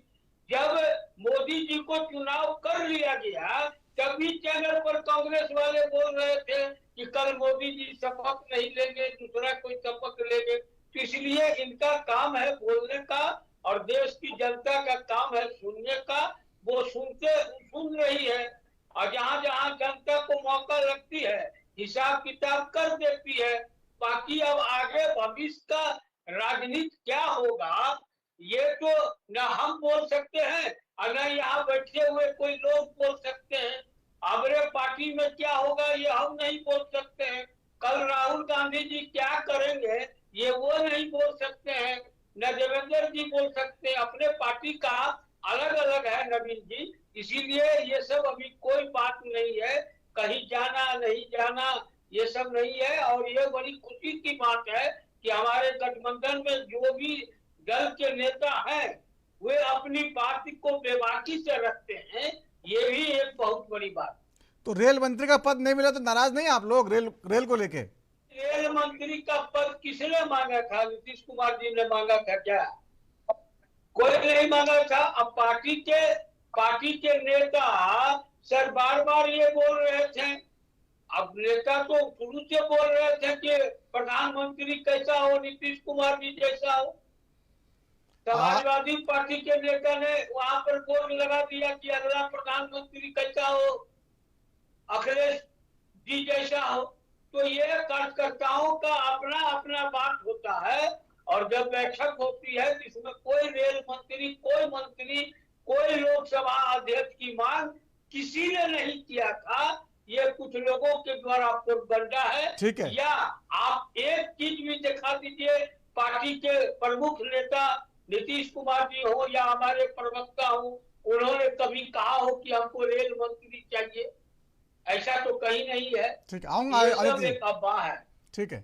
जब मोदी जी को चुनाव कर लिया गया तभी चैनल पर कांग्रेस वाले बोल रहे थे कि कल मोदी जी शपथ नहीं लेंगे, दूसरा कोई शपथ लेंगे। तो इसलिए इनका काम है बोलने का और देश की जनता का काम है सुनने का। वो सुन रही है और जहां जहां जनता को मौका लगती है हिसाब किताब कर देती है। बाकी अब आगे भविष्य का राजनीति क्या होगा ये तो न हम बोल सकते हैं और न यहाँ बैठे हुए कोई लोग बोल सकते हैं। हमारे पार्टी में क्या होगा ये हम नहीं बोल सकते हैं। कल राहुल गांधी जी क्या करेंगे ये वो नहीं बोल सकते हैं, न देवेंद्र जी बोल सकते हैं। अपने पार्टी का अलग अलग है नवीन जी, इसीलिए ये सब अभी कोई बात नहीं है, कहीं जाना नहीं जाना ये सब नहीं है। और ये बड़ी खुशी की बात है कि हमारे गठबंधन में जो भी दल के नेता हैं वे अपनी पार्टी को बेबाकी से रखते हैं, ये भी एक बहुत बड़ी बात। तो रेल मंत्री का पद नहीं मिला तो नाराज नहीं आप लोग रेल को लेके? रेल मंत्री का पद किसने मांगा था? नीतीश कुमार जी ने मांगा था क्या? कोई नहीं मांगा था। अब पार्टी के नेता सर बार बार ये बोल रहे थे। अब नेता तो शुरू से बोल रहे थे कि प्रधानमंत्री कैसा हो, नीतीश कुमार जी जैसा हो। समाजवादी पार्टी के नेता ने वहां पर बोर्ड लगा दिया कि अगला प्रधानमंत्री कैसा हो, अखिलेश जी जैसा हो। तो ये कार्यकर्ताओं का अपना अपना बात होता है और जब बैठक होती है जिसमें कोई रेल मंत्री, कोई मंत्री, कोई लोकसभा अध्यक्ष की मांग किसी ने नहीं किया था। ये कुछ लोगों के द्वारा प्रोपगंडा है। ठीक है। या आप एक चीज भी दिखा दीजिए, पार्टी के प्रमुख नेता नीतीश कुमार जी हो या हमारे प्रवक्ता हो, उन्होंने कभी कहा हो कि हमको रेल मंत्री चाहिए? ऐसा तो कहीं नहीं है। ठीक है, आऊंगा। एक अफवाह है। ठीक है,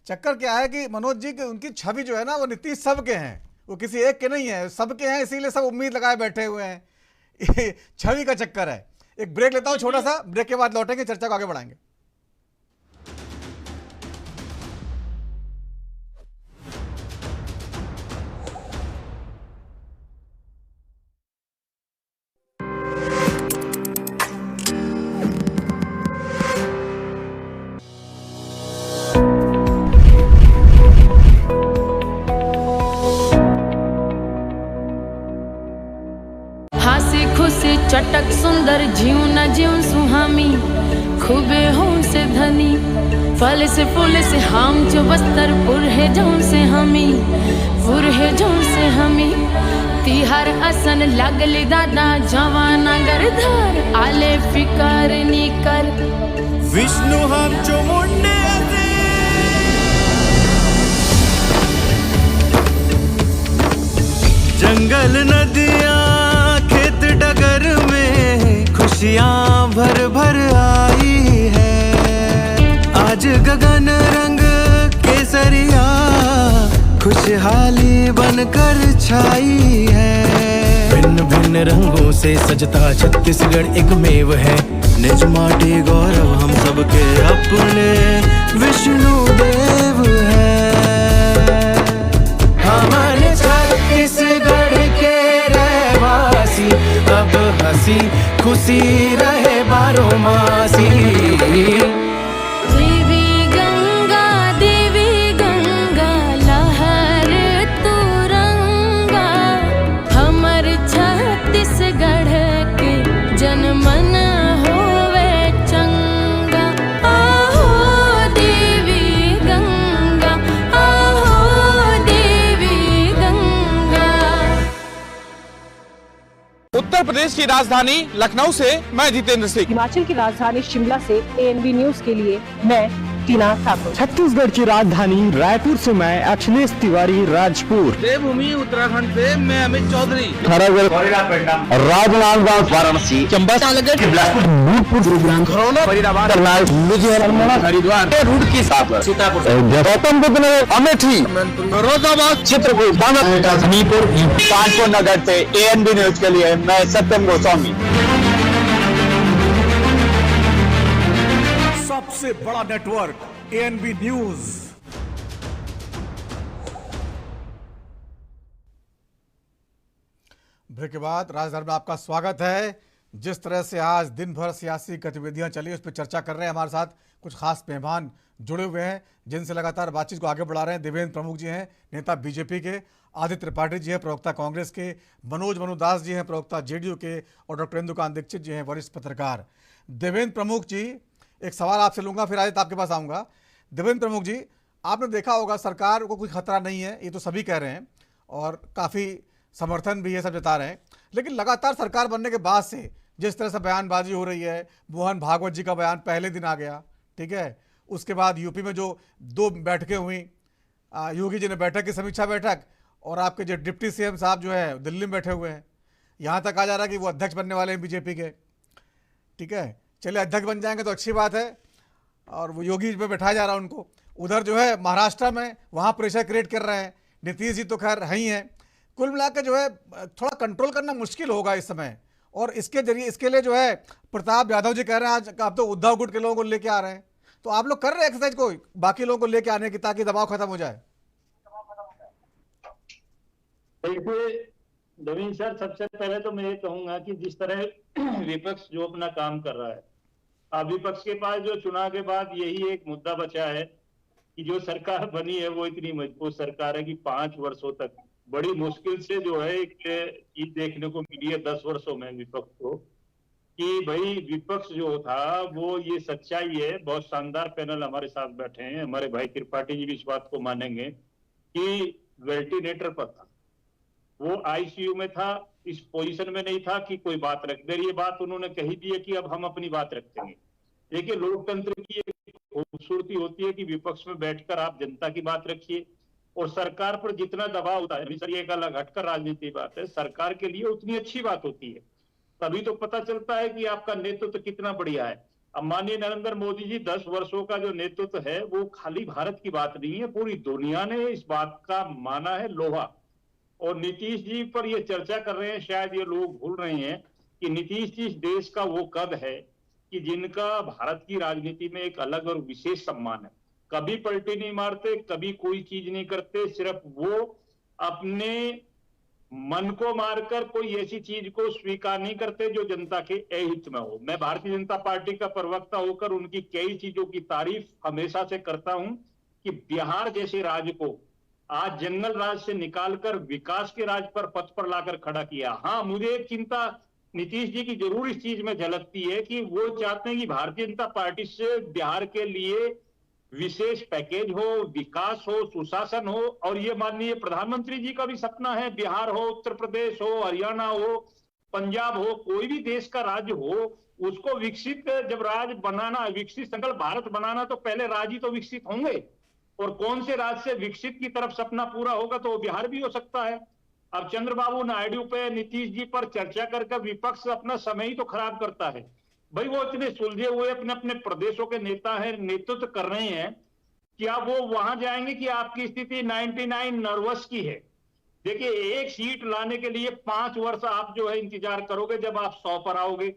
चक्कर क्या है कि मनोज जी की उनकी छवि जो है ना वो नीतीश सबके हैं, वो किसी एक के नहीं है, सबके हैं, इसीलिए सब उम्मीद लगाए बैठे हुए हैं। छवि का चक्कर है। एक ब्रेक लेता हूं छोटा सा, ब्रेक के बाद लौटेंगे, चर्चा को आगे बढ़ाएंगे। चटक सुंदर जीव न जीव सुहामी खूबे हो से धनी फल से फूल से हम जो बस्तर पुरहे जौन से हमी पुरहे जौन से हमी तिहार असन लागली दादा जवाना गरधार आले फिकर निकर विष्णु हम जो मुंडे जंगल नदियाँ खेत डगर में खुशियाँ भर भर आई है। आज गगन रंग केसरिया खुशहाली बनकर छाई है। भिन्न भिन्न रंगों से सजता छत्तीसगढ़ एक मेव है। निज माटी गौरव हम सबके अपने विष्णु देव है। हमारे छत्तीसगढ़ के रहवासी अब हंसी खुशी रहे बारह मासी। देवी गंगा लहर तुरंगा हमर छत्तीसगढ़ के जनमन होवे चंगा। आहो देवी गंगा आहो देवी गंगा। उत्तर प्रदेश की राजधानी लखनऊ से मैं जितेंद्र सिंह। हिमाचल की राजधानी शिमला से ANB न्यूज के लिए मैं टीना ठाकुर। छत्तीसगढ़ की राजधानी रायपुर से मैं अखिलेश तिवारी राजपुर। देवभूमि उत्तराखंड से मैं अमित चौधरी। राजनांदगांव वाराणसी चंबा बिलासपुर नूरपुर गुरुग्राम खरौना फरीदाबाद करनाल लुधियाना हरिद्वार रुड़की सीतापुर गौतम बुद्ध नगर अमेठी फिरोजाबाद चित्रकूट हमीरपुर कानपुर नगर से ANB न्यूज के लिए मैं सत्यम गोस्वामी। सबसे बड़ा नेटवर्क ANB न्यूज। ब्रेक के बाद राजधानी में आपका स्वागत है। जिस तरह से आज दिन भर सियासी गतिविधियां चली उस पर चर्चा कर रहे हैं। हमारे साथ कुछ खास मेहमान जुड़े हुए हैं जिनसे लगातार बातचीत को आगे बढ़ा रहे हैं। देवेंद्र प्रमुख जी हैं, नेता बीजेपी के, आदित्य त्रिपाठी जी हैं, प्रवक्ता कांग्रेस के, मनोज दास जी हैं, प्रवक्ता JDU के, और डॉक्टर इंदुकांत दीक्षित जी हैं, वरिष्ठ पत्रकार। देवेंद्र प्रमुख जी, एक सवाल आपसे लूंगा फिर आदित्य आपके पास आऊँगा। देवेंद्र प्रमुख जी, आपने देखा होगा सरकार को कोई खतरा नहीं है, ये तो सभी कह रहे हैं और काफ़ी समर्थन भी ये सब जता रहे हैं, लेकिन लगातार सरकार बनने के बाद से जिस तरह से बयानबाजी हो रही है, मोहन भागवत जी का बयान पहले दिन आ गया, ठीक है, उसके बाद यूपी में जो 2 बैठकें हुई, योगी जी ने बैठक की समीक्षा बैठक, और आपके जो डिप्टी CM साहब जो है दिल्ली में बैठे हुए हैं। यहाँ तक कहा जा रहा है कि वो अध्यक्ष बनने वाले हैं बीजेपी के, ठीक है। चलिए अध्यक्ष बन जाएंगे तो अच्छी बात है, और वो योगी में बैठाया जा रहा है उनको। उधर जो है महाराष्ट्र में वहाँ प्रेशर क्रिएट कर रहे हैं, नीतीश जी तो खैर है ही हैं। कुल मिलाकर जो है थोड़ा कंट्रोल करना मुश्किल होगा इस समय, और इसके लिए जो है प्रताप यादव जी कह रहे हैं आज आप तो उद्धव गुट के लोगों को लेके आ रहे हैं, तो आप लोग कर रहे हैं एक्सरसाइज को बाकी लोगों को लेके आने की, ताकि दबाव खत्म हो जाए। देखिए नवीन सर, सबसे पहले तो मैं ये कहूंगा कि जिस तरह विपक्ष जो अपना काम कर रहा है, अब विपक्ष के पास जो चुनाव के बाद यही एक मुद्दा बचा है कि जो सरकार बनी है वो इतनी मजबूत सरकार है कि 5 वर्षों तक बड़ी मुश्किल से जो है एक चीज देखने को मिली है 10 वर्षों में विपक्ष को, कि भाई विपक्ष जो था वो ये सच्चाई है। बहुत शानदार पैनल हमारे साथ बैठे हैं, हमारे भाई त्रिपाठी जी भी इस बात को मानेंगे कि वेंटिलेटर पर था, वो ICU में था, इस पोजीशन में नहीं था कि कोई बात रख दे। ये बात उन्होंने कही दी है कि अब हम अपनी बात रखेंगे। देखिए लोकतंत्र की एक खूबसूरती होती है कि विपक्ष में बैठकर आप जनता की बात रखिए, और सरकार पर जितना दबाव होता है, सर ये एक अलग हटकर राजनीति बात है, सरकार के लिए उतनी अच्छी बात होती है, तभी तो पता चलता है कि आपका नेतृत्व कितना बढ़िया है। अब माननीय नरेंद्र मोदी जी 10 वर्षों का जो नेतृत्व है वो खाली भारत की बात नहीं है, पूरी दुनिया ने इस बात का माना है लोहा। और नीतीश जी पर ये चर्चा कर रहे हैं, शायद ये लोग भूल रहे हैं कि नीतीश जी इस देश का वो कद है कि जिनका भारत की राजनीति में एक अलग और विशेष सम्मान है। कभी पलटी नहीं मारते, कभी कोई चीज नहीं करते, सिर्फ वो अपने मन को मारकर कोई ऐसी चीज को स्वीकार नहीं करते जो जनता के अहित में हो। मैं भारतीय जनता पार्टी का प्रवक्ता होकर उनकी कई चीजों की तारीफ हमेशा से करता हूं कि बिहार जैसे राज्य को आज जंगल राज से निकालकर विकास के राज पर पथ पर लाकर खड़ा किया। हाँ, मुझे एक चिंता नीतीश जी की जरूर इस चीज में झलकती है कि वो चाहते हैं कि भारतीय जनता पार्टी से बिहार के लिए विशेष पैकेज हो, विकास हो, सुशासन हो, और ये माननीय प्रधानमंत्री जी का भी सपना है, बिहार हो, उत्तर प्रदेश हो, हरियाणा हो, पंजाब हो, कोई भी देश का राज्य हो, उसको विकसित जब राज्य बनाना, विकसित संकल्प भारत बनाना, तो पहले राज्य तो विकसित होंगे, और कौन से राज्य से विकसित की तरफ सपना पूरा होगा, तो बिहार भी हो सकता है। अब चंद्रबाबू नायडू पे, नीतीश जी पर चर्चा करके विपक्ष अपना समय ही तो खराब करता है। भाई वो इतने सुलझे हुए अपने अपने प्रदेशों के नेता हैं, नेतृत्व कर रहे हैं, क्या वो वहां जाएंगे कि आपकी स्थिति 99 नर्वस की है? देखिए, एक सीट लाने के लिए 5 वर्ष आप जो है इंतजार करोगे, जब आप 100 पर आओगे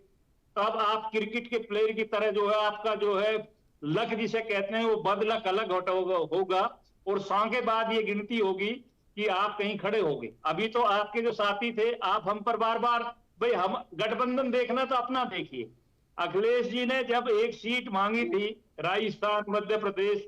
तब आप क्रिकेट के प्लेयर की तरह जो है आपका जो है लक जिसे कहते हैं वो बदलक अलग होगा, और 100 के बाद ये गिनती होगी कि आप कहीं खड़े होगे। अभी तो आपके जो साथी थे, आप हम पर बार बार, भाई हम गठबंधन देखना तो अपना देखिए। अखिलेश जी ने जब एक सीट मांगी थी राजस्थान, मध्य प्रदेश,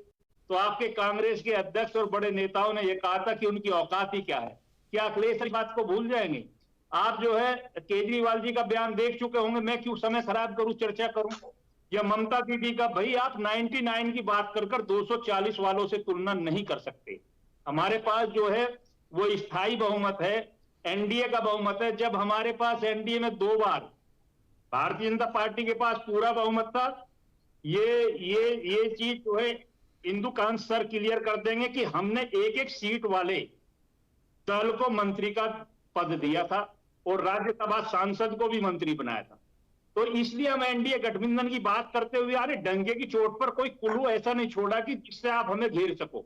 तो आपके कांग्रेस के अध्यक्ष और बड़े नेताओं ने यह कहा था कि उनकी औकात ही क्या है। क्या अखिलेश इस बात को भूल जाएंगे? आप जो है केजरीवाल जी का बयान देख चुके होंगे, मैं क्यों समय खराब करूं, चर्चा करूं। या ममता दीदी का, भाई आप 99 की बात कर 240 वालों से तुलना नहीं कर सकते। हमारे पास जो है वो स्थायी बहुमत है, एनडीए का बहुमत है। जब हमारे पास एनडीए में 2 बार भारतीय जनता पार्टी के पास पूरा बहुमत था, ये चीज जो है इंदुकांत सर क्लियर कर देंगे कि हमने एक सीट वाले दल को मंत्री का पद दिया था और राज्यसभा सांसद को भी मंत्री बनाया था। तो इसलिए हम एनडीए गठबंधन की बात करते हुए अरे डंगे की चोट पर कोई कुल्लू ऐसा नहीं छोड़ा कि जिससे आप हमें घेर सको।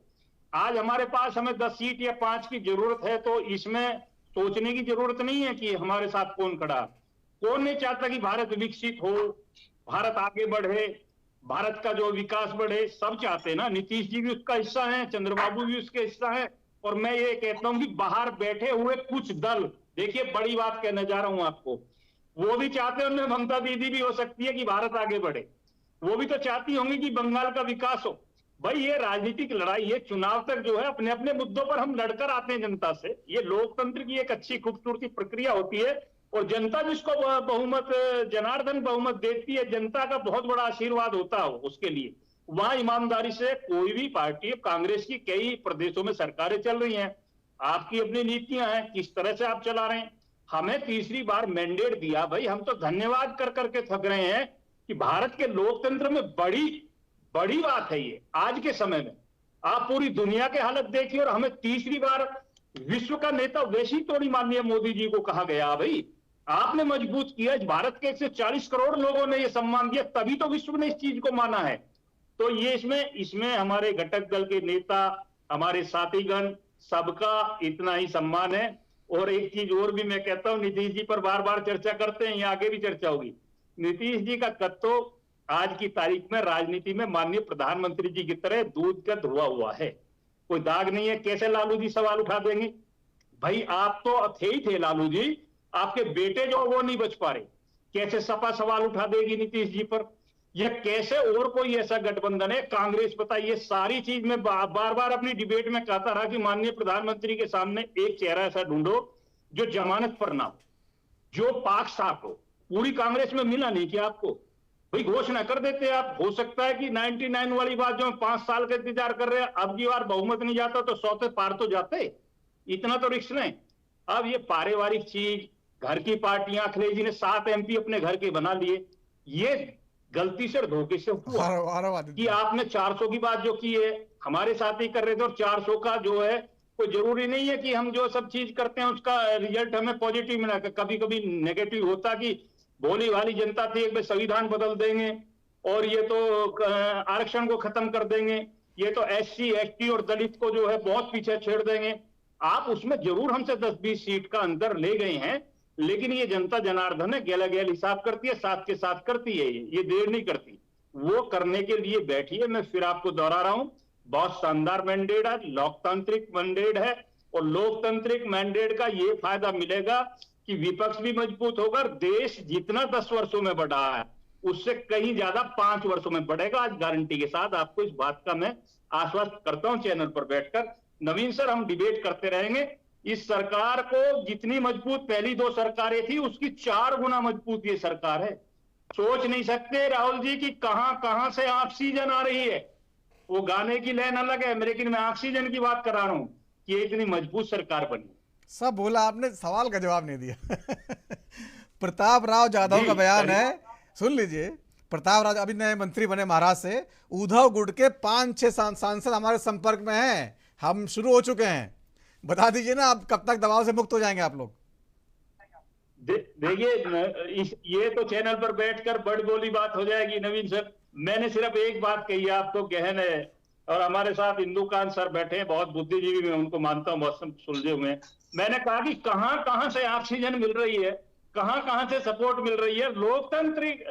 आज हमारे पास हमें 10 सीट या 5 की जरूरत है, तो इसमें सोचने की जरूरत नहीं है कि हमारे साथ कौन खड़ा। कौन नहीं चाहता कि भारत विकसित हो, भारत आगे बढ़े, भारत का जो विकास बढ़े, सब चाहते हैं ना। नीतीश जी भी उसका हिस्सा है, चंद्रबाबू भी उसके हिस्सा है, और मैं ये कहता हूं कि बाहर बैठे हुए कुछ दल, देखिए बड़ी बात कहने जा रहा हूं आपको, वो भी चाहते हैं, उनमें ममता दीदी भी हो सकती है कि भारत आगे बढ़े। वो भी तो चाहती होंगी कि बंगाल का विकास हो। भाई ये राजनीतिक लड़ाई है, चुनाव तक जो है अपने अपने मुद्दों पर हम लड़कर आते हैं जनता से। ये लोकतंत्र की एक अच्छी खूबसूरती प्रक्रिया होती है, और जनता जिसको बहुमत, जनार्दन बहुमत देती है, जनता का बहुत बड़ा आशीर्वाद होता है उसके लिए। वहां ईमानदारी से कोई भी पार्टी, कांग्रेस की कई प्रदेशों में सरकारें चल रही हैं, आपकी अपनी नीतियां हैं, किस तरह से आप चला रहे हैं। हमें तीसरी बार मैंडेट दिया, भाई हम तो धन्यवाद कर करके थक रहे हैं कि भारत के लोकतंत्र में बड़ी बात है ये। आज के समय में आप पूरी दुनिया के हालत देखिए, और हमें तीसरी बार विश्व का नेता वैसी थोड़ी माननीय मोदी जी को कहा गया। भाई आपने मजबूत किया, भारत के 140 करोड़ लोगों ने यह सम्मान दिया, तभी तो विश्व ने इस चीज को माना है। तो ये इसमें हमारे घटक दल के नेता, हमारे साथीगण, सबका इतना ही सम्मान है। और एक चीज और भी मैं कहता हूं, नीतीश जी पर बार बार चर्चा करते हैं, ये आगे भी चर्चा होगी। नीतीश जी का कद तो आज की तारीख में राजनीति में माननीय प्रधानमंत्री जी की तरह दूध का धुआ हुआ है, कोई दाग नहीं है। कैसे लालू जी सवाल उठा देंगे? भाई आप तो थे ही थे लालू जी, आपके बेटे जो वो नहीं बच पा रहे, कैसे सपा सवाल उठा देगी नीतीश जी पर? यह कैसे और कोई ऐसा गठबंधन है? कांग्रेस बताइए। सारी चीज में बार बार अपनी डिबेट में कहता रहा कि माननीय प्रधानमंत्री के सामने एक चेहरा ऐसा ढूंढो जो जमानत पर ना हो, जो पाक साफ हो। पूरी कांग्रेस में मिला नहीं क्या आपको? भाई घोषणा कर देते आप। हो सकता है कि 99 वाली बात जो 5 साल का इंतजार कर रहे हैं, अब की बार बहुमत नहीं जाता तो 100 से पार तो जाते, इतना तो रिस्क नहीं। अब ये पारिवारिक चीज, घर की पार्टियां, अखिलेश जी ने 7 MP अपने घर के बना लिए, ये गलती से धोखे से हुआ कि आपने 400 की बात जो की है, हमारे साथ ही कर रहे थे, और 400 का जो है कोई जरूरी नहीं है कि हम जो सब चीज करते हैं उसका रिजल्ट हमें पॉजिटिव मिला। कभी कभी नेगेटिव होता कि भोली वाली जनता थी, एक बार संविधान बदल देंगे और ये तो आरक्षण को खत्म कर देंगे, ये तो SC ST और दलित को जो है बहुत पीछे छेड़ देंगे। आप उसमें जरूर हमसे 10-20 सीट का अंतर ले गए हैं, लेकिन ये जनता जनार्दन है, गेला गेल हिसाब करती है, साथ के साथ करती है, ये देर नहीं करती, वो करने के लिए बैठी है। मैं फिर आपको दोहरा रहा हूं, बहुत शानदार मैंडेट है, लोकतांत्रिक मैंडेट है, और लोकतांत्रिक मैंडेट का ये फायदा मिलेगा कि विपक्ष भी मजबूत होगा। देश जितना 10 वर्षों में बढ़ा है उससे कहीं ज्यादा 5 वर्षों में बढ़ेगा। आज गारंटी के साथ आपको इस बात का मैं आश्वस्त करता हूं चैनल पर बैठकर। नवीन सर, हम डिबेट करते रहेंगे। इस सरकार को जितनी मजबूत पहली 2 सरकारें थी, उसकी 4 गुना मजबूत ये सरकार है। सोच नहीं सकते राहुल जी कि कहां कहां से ऑक्सीजन आ रही है। वो गाने की लाइन अलग है, लेकिन मैं ऑक्सीजन की बात कर रहा हूं कि इतनी मजबूत सरकार बनी। सब बोला आपने, सवाल का जवाब नहीं दिया। प्रताप राव जाधव का बयान है, सुन लीजिए। प्रताप राव अभी नए मंत्री बने महाराष्ट्र से। उद्धव गुट के 5-6 सांसद हमारे संपर्क में हैं, हम शुरू हो चुके हैं। बता दीजिए ना, आप कब तक दबाव से मुक्त हो जाएंगे आप लोग? देखिए, ये तो चैनल पर बैठकर बड़ी बोली बात हो जाएगी नवीन सर। मैंने सिर्फ एक बात कही है, आप तो गहन है, और हमारे साथ इंदुकांत सर बैठे हैं, बहुत बुद्धिजीवी, मैं उनको मानता हूँ, बहुत सुलझे हुए हैं। मैंने कहा कि कहां से ऑक्सीजन मिल रही है, कहां से सपोर्ट मिल रही है। लोकतांत्रिक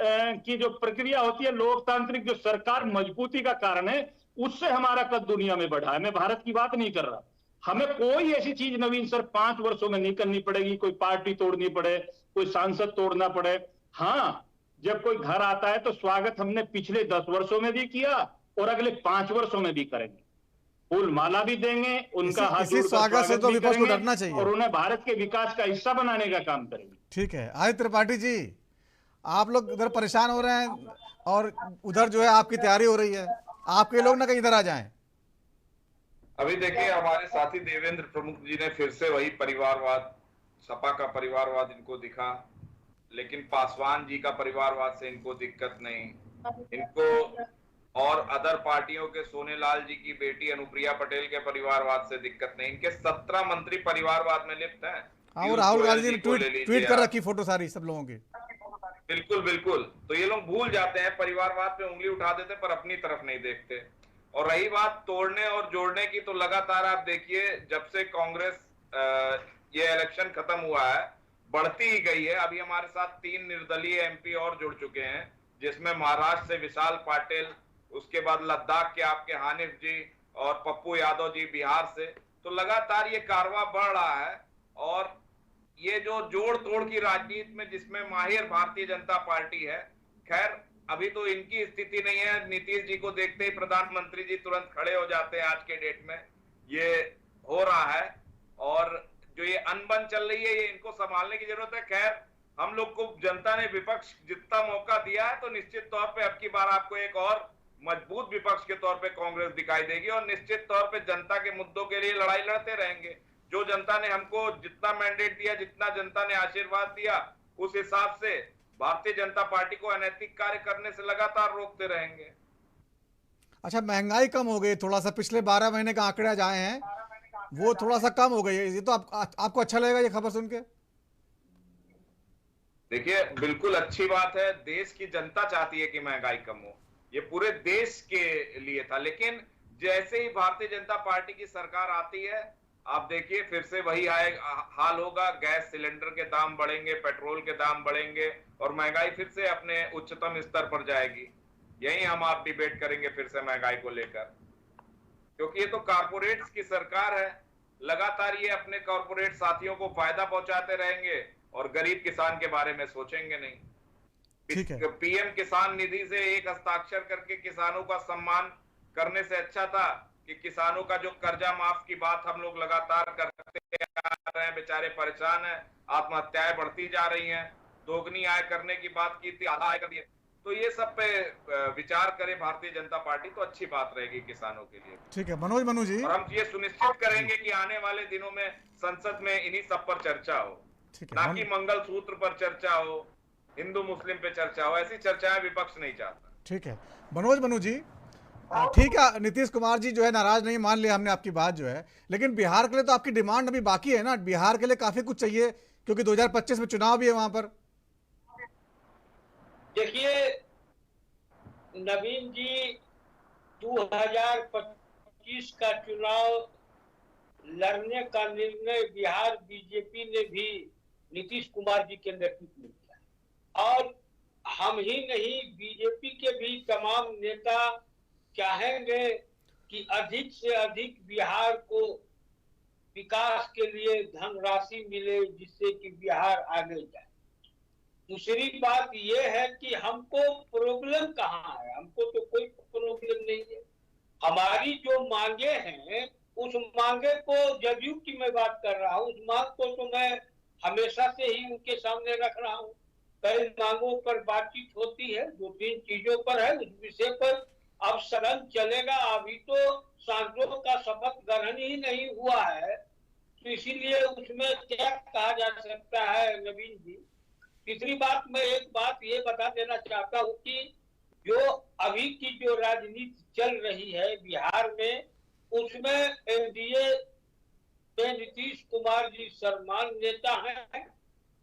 की जो प्रक्रिया होती है, लोकतांत्रिक जो सरकार मजबूती का कारण है, उससे हमारा कद दुनिया में बढ़ा है। मैं भारत की बात नहीं कर रहा। हमें कोई ऐसी चीज नवीन सर 5 वर्षों में नहीं करनी पड़ेगी, कोई पार्टी तोड़नी पड़े, कोई सांसद तोड़ना पड़े। हाँ, जब कोई घर आता है तो स्वागत हमने पिछले 10 वर्षों में भी किया और अगले 5 वर्षों में भी करेंगे। फूल माला भी देंगे, उनका हाथ जोड़कर स्वागत से तो भी विपक्ष को करेंगे डरना चाहिए और उन्हें भारत के विकास का हिस्सा बनाने का काम करेंगे। ठीक है। आदित्य त्रिपाठी जी, आप लोग इधर परेशान हो रहे हैं और उधर जो है आपकी तैयारी हो रही है, आपके लोग ना कहीं इधर आ जाएं। अभी देखिए, हमारे साथी देवेंद्र प्रमुख जी ने फिर से वही परिवारवाद, सपा का परिवारवाद इनको दिखा, लेकिन पासवान जी का परिवारवाद से इनको दिक्कत नहीं। इनको और अदर पार्टियों के सोनेलाल जी की बेटी अनुप्रिया पटेल के परिवारवाद से दिक्कत नहीं। इनके 17 मंत्री परिवारवाद में लिप्त हैं। और राहुल गांधी ने ट्वीट कर रखी फोटो सारी सब लोगों की। बिल्कुल बिल्कुल। तो ये लोग भूल जाते हैं, परिवारवाद पे उंगली उठा देते, पर अपनी तरफ नहीं देखते। और रही बात तोड़ने और जोड़ने की, तो लगातार आप देखिए, जब से कांग्रेस ये इलेक्शन खत्म हुआ है, बढ़ती ही गई है। अभी हमारे साथ 3 निर्दलीय एमपी और जुड़ चुके हैं, जिसमें महाराष्ट्र से विशाल पाटिल, उसके बाद लद्दाख के आपके हानिफ जी और पप्पू यादव जी बिहार से। तो लगातार ये कारवां बढ़ रहा है। और ये जो जोड़ तोड़ की राजनीति में जिसमें माहिर भारतीय जनता पार्टी है, खैर अभी तो इनकी स्थिति नहीं है। नीतीश जी को देखते ही प्रधानमंत्री जी तुरंत खड़े हो जाते हैं। आज के डेट में ये हो रहा है, और जो ये अनबन चल रही है, ये इनको संभालने की जरूरत है। खैर, हम लोग को जनता ने विपक्ष जितना मौका दिया है, तो निश्चित तौर पे अब की बार आपको एक और मजबूत विपक्ष के तौर पे कांग्रेस दिखाई देगी, और निश्चित तौर पे जनता के मुद्दों के लिए लड़ाई लड़ते रहेंगे। जो जनता ने हमको जितना मैंडेट दिया, जितना जनता ने आशीर्वाद दिया, उस हिसाब से भारतीय जनता पार्टी को अनैतिक कार्य करने से लगातार रोकते रहेंगे। अच्छा, महंगाई कम हो गई थोड़ा सा, पिछले 12 महीने का आंकड़े आज आए हैं, वो थोड़ा सा कम हो गई है। ये तो आपको अच्छा लगेगा ये खबर सुन के? देखिए, बिल्कुल अच्छी बात है। देश की जनता चाहती है कि महंगाई कम हो, ये पूरे देश के लिए था। लेकिन जैसे ही भारतीय जनता पार्टी की सरकार आती है, आप देखिए फिर से वही हाल होगा। गैस सिलेंडर के दाम बढ़ेंगे, पेट्रोल के दाम बढ़ेंगे, और महंगाई फिर से अपने उच्चतम स्तर पर जाएगी। यही हम आप डिबेट करेंगे फिर से महंगाई को लेकर, क्योंकि ये तो कारपोरेट्स की सरकार है। लगातार ये अपने कॉर्पोरेट साथियों को फायदा पहुंचाते रहेंगे और गरीब किसान के बारे में सोचेंगे नहीं। ठीक है। पीएम किसान निधि से एक हस्ताक्षर करके किसानों का सम्मान करने से अच्छा था कि किसानों का जो कर्जा माफ की बात हम लोग लगातार करते आ रहे हैं, बेचारे परेशान हैं, आत्महत्याएं बढ़ती जा रही हैं। दोगुनी आय करने की बात की थी, आधा आय कर दिए। तो ये सब पे विचार करे भारतीय जनता पार्टी, तो अच्छी बात रहेगी किसानों के लिए। ठीक है। मनोज जी, और हम ये सुनिश्चित करेंगे कि आने वाले दिनों में संसद में इन्हीं सब पर चर्चा हो, ना कि मंगल सूत्र पर चर्चा हो, हिंदू मुस्लिम पे चर्चा हो। ऐसी चर्चाएं विपक्ष नहीं चाहता। ठीक है। मनोज जी, ठीक है, नीतीश कुमार जी जो है नाराज नहीं, मान लिया हमने आपकी बात जो है, लेकिन बिहार के लिए तो आपकी डिमांड अभी बाकी है ना। बिहार के लिए काफी कुछ चाहिए, क्योंकि 2025 में चुनाव भी है वहां पर। देखिए नवीन जी, 2025 का चुनाव लड़ने का निर्णय बिहार बीजेपी ने भी नीतीश कुमार जी के नेतृत्व में किया, और हम ही नहीं, बीजेपी के भी तमाम नेता चाहेंगे कि अधिक से अधिक बिहार को विकास के लिए धनराशि मिले, जिससे कि बिहार आगे जाए। दूसरी बात यह है कि हमको प्रॉब्लम कहाँ है? हमको तो कोई प्रॉब्लम नहीं है। हमारी जो मांगे हैं, उस मांगे को, जदयू की मैं बात कर रहा हूँ, उस मांग को तो मैं हमेशा से ही उनके सामने रख रहा हूँ। कई मांगों पर बातचीत होती है, 2-3 चीजों पर है, उस विषय पर अब सदन चलेगा। अभी तो सांसदों का शपथ ग्रहण ही नहीं हुआ है, तो इसीलिए उसमें क्या कहा जा सकता है नवीन जी। तीसरी बात, मैं एक बात ये बता देना चाहता हूँ कि जो अभी की जो राजनीति चल रही है बिहार में, उसमें एनडीए में नीतीश कुमार जी सर्वमान्य नेता हैं।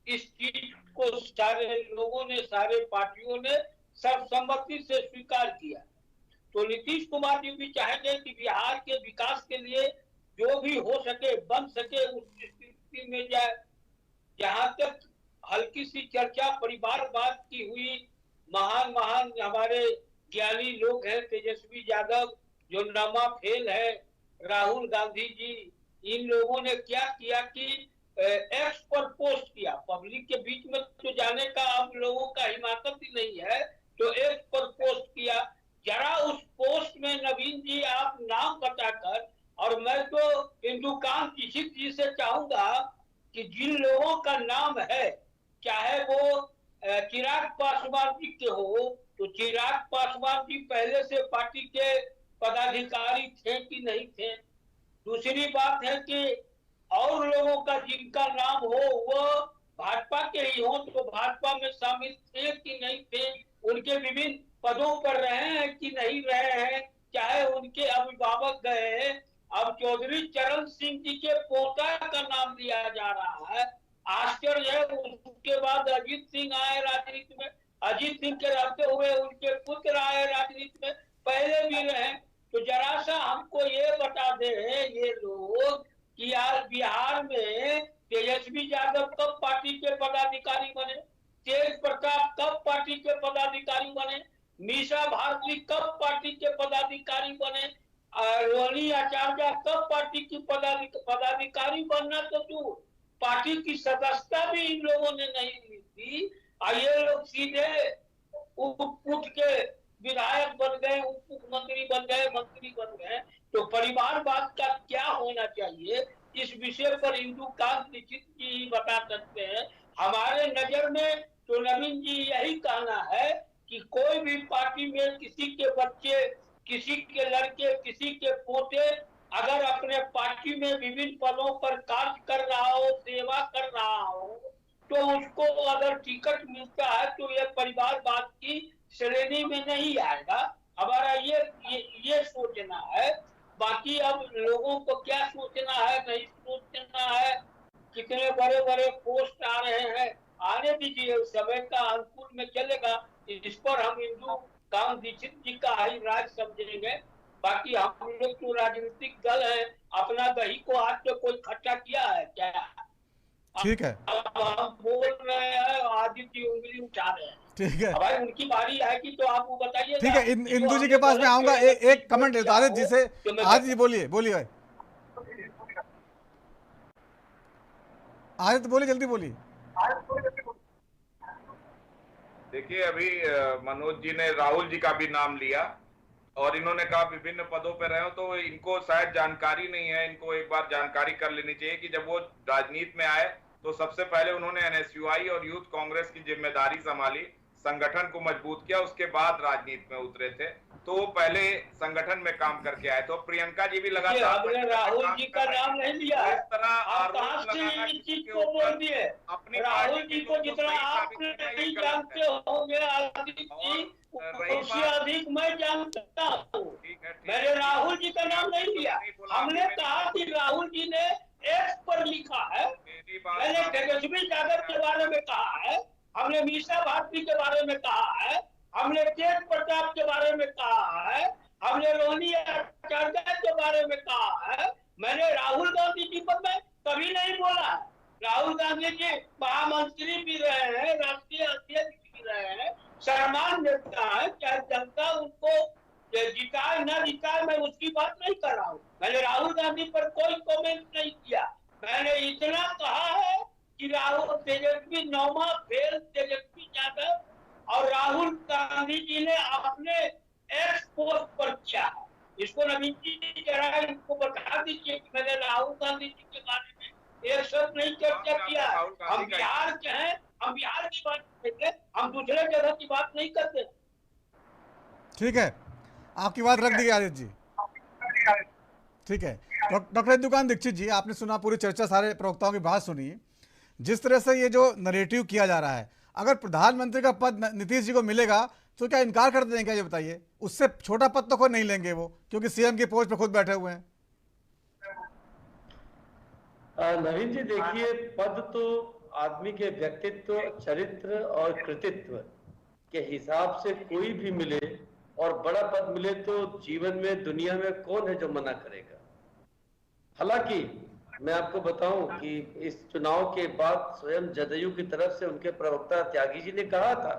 इस चीज को सारे लोगों ने, सारे पार्टियों ने सर्वसम्मति से स्वीकार किया। तो नीतीश कुमार जी भी चाहेंगे कि बिहार के विकास के लिए जो भी हो सके, बन सके, उस स्थिति में जाए। जहां तक हल्की सी चर्चा परिवारवाद की हुई, महान महान हमारे ज्ञानी लोग हैं, तेजस्वी यादव जो नामा फेल है, राहुल गांधी जी, इन लोगों ने क्या किया कि एक्स पर पोस्ट किया। पब्लिक के बीच में तो जाने का अब लोगों का हिम्मत ही नहीं है, तो एक्स पर पोस्ट किया। जरा उस पोस्ट में नवीन जी आप नाम बताकर, और मैं तो हिंदुकांत दीक्षित जी से चाहूंगा कि जिन लोगों का नाम है, चाहे वो चिराग पासवान जी के हो, तो चिराग पासवान जी पहले से पार्टी के पदाधिकारी थे कि नहीं थे। दूसरी बात है कि और लोगों का जिनका नाम हो वो भाजपा के ही हो, तो भाजपा में शामिल थे कि नहीं थे, उनके विभिन्न पदों पर रहे हैं कि नहीं रहे हैं, चाहे उनके अभिभावक गए हैं। अब चौधरी चरण सिंह जी के पोता का नाम लिया जा रहा है, आश्चर्य है। उसके बाद अजीत सिंह आए राजनीति में, अजीत सिंह के रहते हुए उनके पुत्र आए राजनीति में, पहले भी रहे। तो जरा सा हमको ये बता दे ये लोग कि यार बिहार में तेजस्वी यादव कब पार्टी के पदाधिकारी बने, तेज प्रताप कब पार्टी के पदाधिकारी बने, मीसा भारती कब पार्टी के पदाधिकारी बने, रोहिणी आचार्य कब पार्टी की पदाधिकारी बनना तो तू पार्टी की सदस्यता भी इन लोगों ने नहीं ली थी। ये लोग सीधे उठ के विधायक बन गए, उप मुख्यमंत्री बन गए, मंत्री बन गए। तो परिवारवाद का क्या होना चाहिए, इस विषय पर हिंदुकांत दीक्षित जी ही बता सकते हैं। हमारे नजर में तो नवीन जी यही कहना है कि कोई भी पार्टी में किसी के बच्चे, किसी के लड़के, किसी के पोते अगर अपने पार्टी में विभिन्न पदों पर कार्य कर रहा हो, सेवा कर रहा हो, तो उसको अगर टिकट मिलता है तो यह परिवारवाद की श्रेणी में नहीं आएगा। हमारा ये सोचना है। बाकी अब लोगों को क्या सोचना है, नहीं सोचना है, कितने बड़े बड़े पोस्ट आ रहे हैं, आने दीजिए, समय का अनुकूल में चलेगा। इस पर हम हिंदुकांत दीक्षित जी का ही राज समझेंगे। बाकी हम लोग तो राजनीतिक दल है, अपना दही को आज तो कोई खट्टा किया है क्या? ठीक है, अब हम बोल रहे हैं, आदित्य उंगली उठा रहे हैं। ठीक है भाई, उनकी बारी आएगी तो आप वो बताइए। ठीक है, इंदु जी के पास मैं आऊंगा। एक कमेंट आदित्य जी से। आदित्य जी बोलिए भाई, आदित्य बोलिए, जल्दी बोलिए। देखिए, अभी मनोज जी ने राहुल जी का भी नाम लिया और इन्होंने कहा विभिन्न पदों पर रहे हो, तो इनको शायद जानकारी नहीं है। इनको एक बार जानकारी कर लेनी चाहिए कि जब वो राजनीति में आए तो सबसे पहले उन्होंने एनएसयूआई और यूथ कांग्रेस की जिम्मेदारी संभाली, संगठन को मजबूत किया, उसके बाद राजनीति में उतरे थे। तो वो पहले संगठन में काम करके आए। तो प्रियंका जी भी लगातार राहुल जी का नाम नहीं लिया है। इस तरह आरोप लगाना इस चीज को बोल दिए। अपनी राहुल जी को जितना आप नहीं जानते होंगे आदित्य जी, उससे अधिक मैं जानता हूँ। मैंने राहुल जी का नाम नहीं लिया। हमने कहा कि राहुल जी ने एक्स पर लिखा है, मैंने तेजस्वी यादव के बारे में कहा है, हमने मीसा भारती के बारे में कहा है, हमने तेज प्रताप के बारे में कहा है, हमने रोहिणी आचार्य के बारे में कहा है। मैंने राहुल गांधी जी पर मैं कभी नहीं बोला है। राहुल गांधी जी महामंत्री भी रहे हैं, राष्ट्रीय अध्यक्ष भी रहे हैं, सम्मान्य नेता है, चाहे जनता उनको जिताए न जिताए, मैं उसकी बात नहीं कर रहा हूँ। मैंने राहुल गांधी पर कोई कमेंट नहीं किया। मैंने इतना कहा है कि राहुल तेजस्वी नौमा फेल तेजस्वी यादव और राहुल गांधी जी ने अपने एक्स पोस्ट पर किया है। इसको नवीन जी जरा इनको बता दीजिए कि मैंने राहुल गांधी जी के बारे में एक शब्द नहीं चर्चा किया है। हम बिहार के हैं, हम बिहार की बात करते, हम दूसरे जगह की बात नहीं करते। ठीक है, आपकी बात रख दी आदित्य जी, ठीक है। डॉक्टर दुकान दीक्षित जी, आपने सुना पूरी चर्चा, सारे प्रवक्ताओं की बात सुनी। जिस तरह से ये जो नरेटिव किया जा रहा है, अगर प्रधानमंत्री का पद नीतीश जी को मिलेगा तो क्या इनकार कर देंगे क्या, ये बताइए? उससे छोटा पद तो कोई नहीं लेंगे वो, क्योंकि सीएम की पोस्ट पे खुद बैठे हुए हैं। नवीन जी देखिए, पद तो आदमी के व्यक्तित्व, चरित्र और कृतित्व के हिसाब से कोई भी मिले और बड़ा पद मिले तो जीवन में, दुनिया में कौन है जो मना करेगा। हालांकि मैं आपको बताऊं कि इस चुनाव के बाद स्वयं जदयू की तरफ से उनके प्रवक्ता त्यागी जी ने कहा था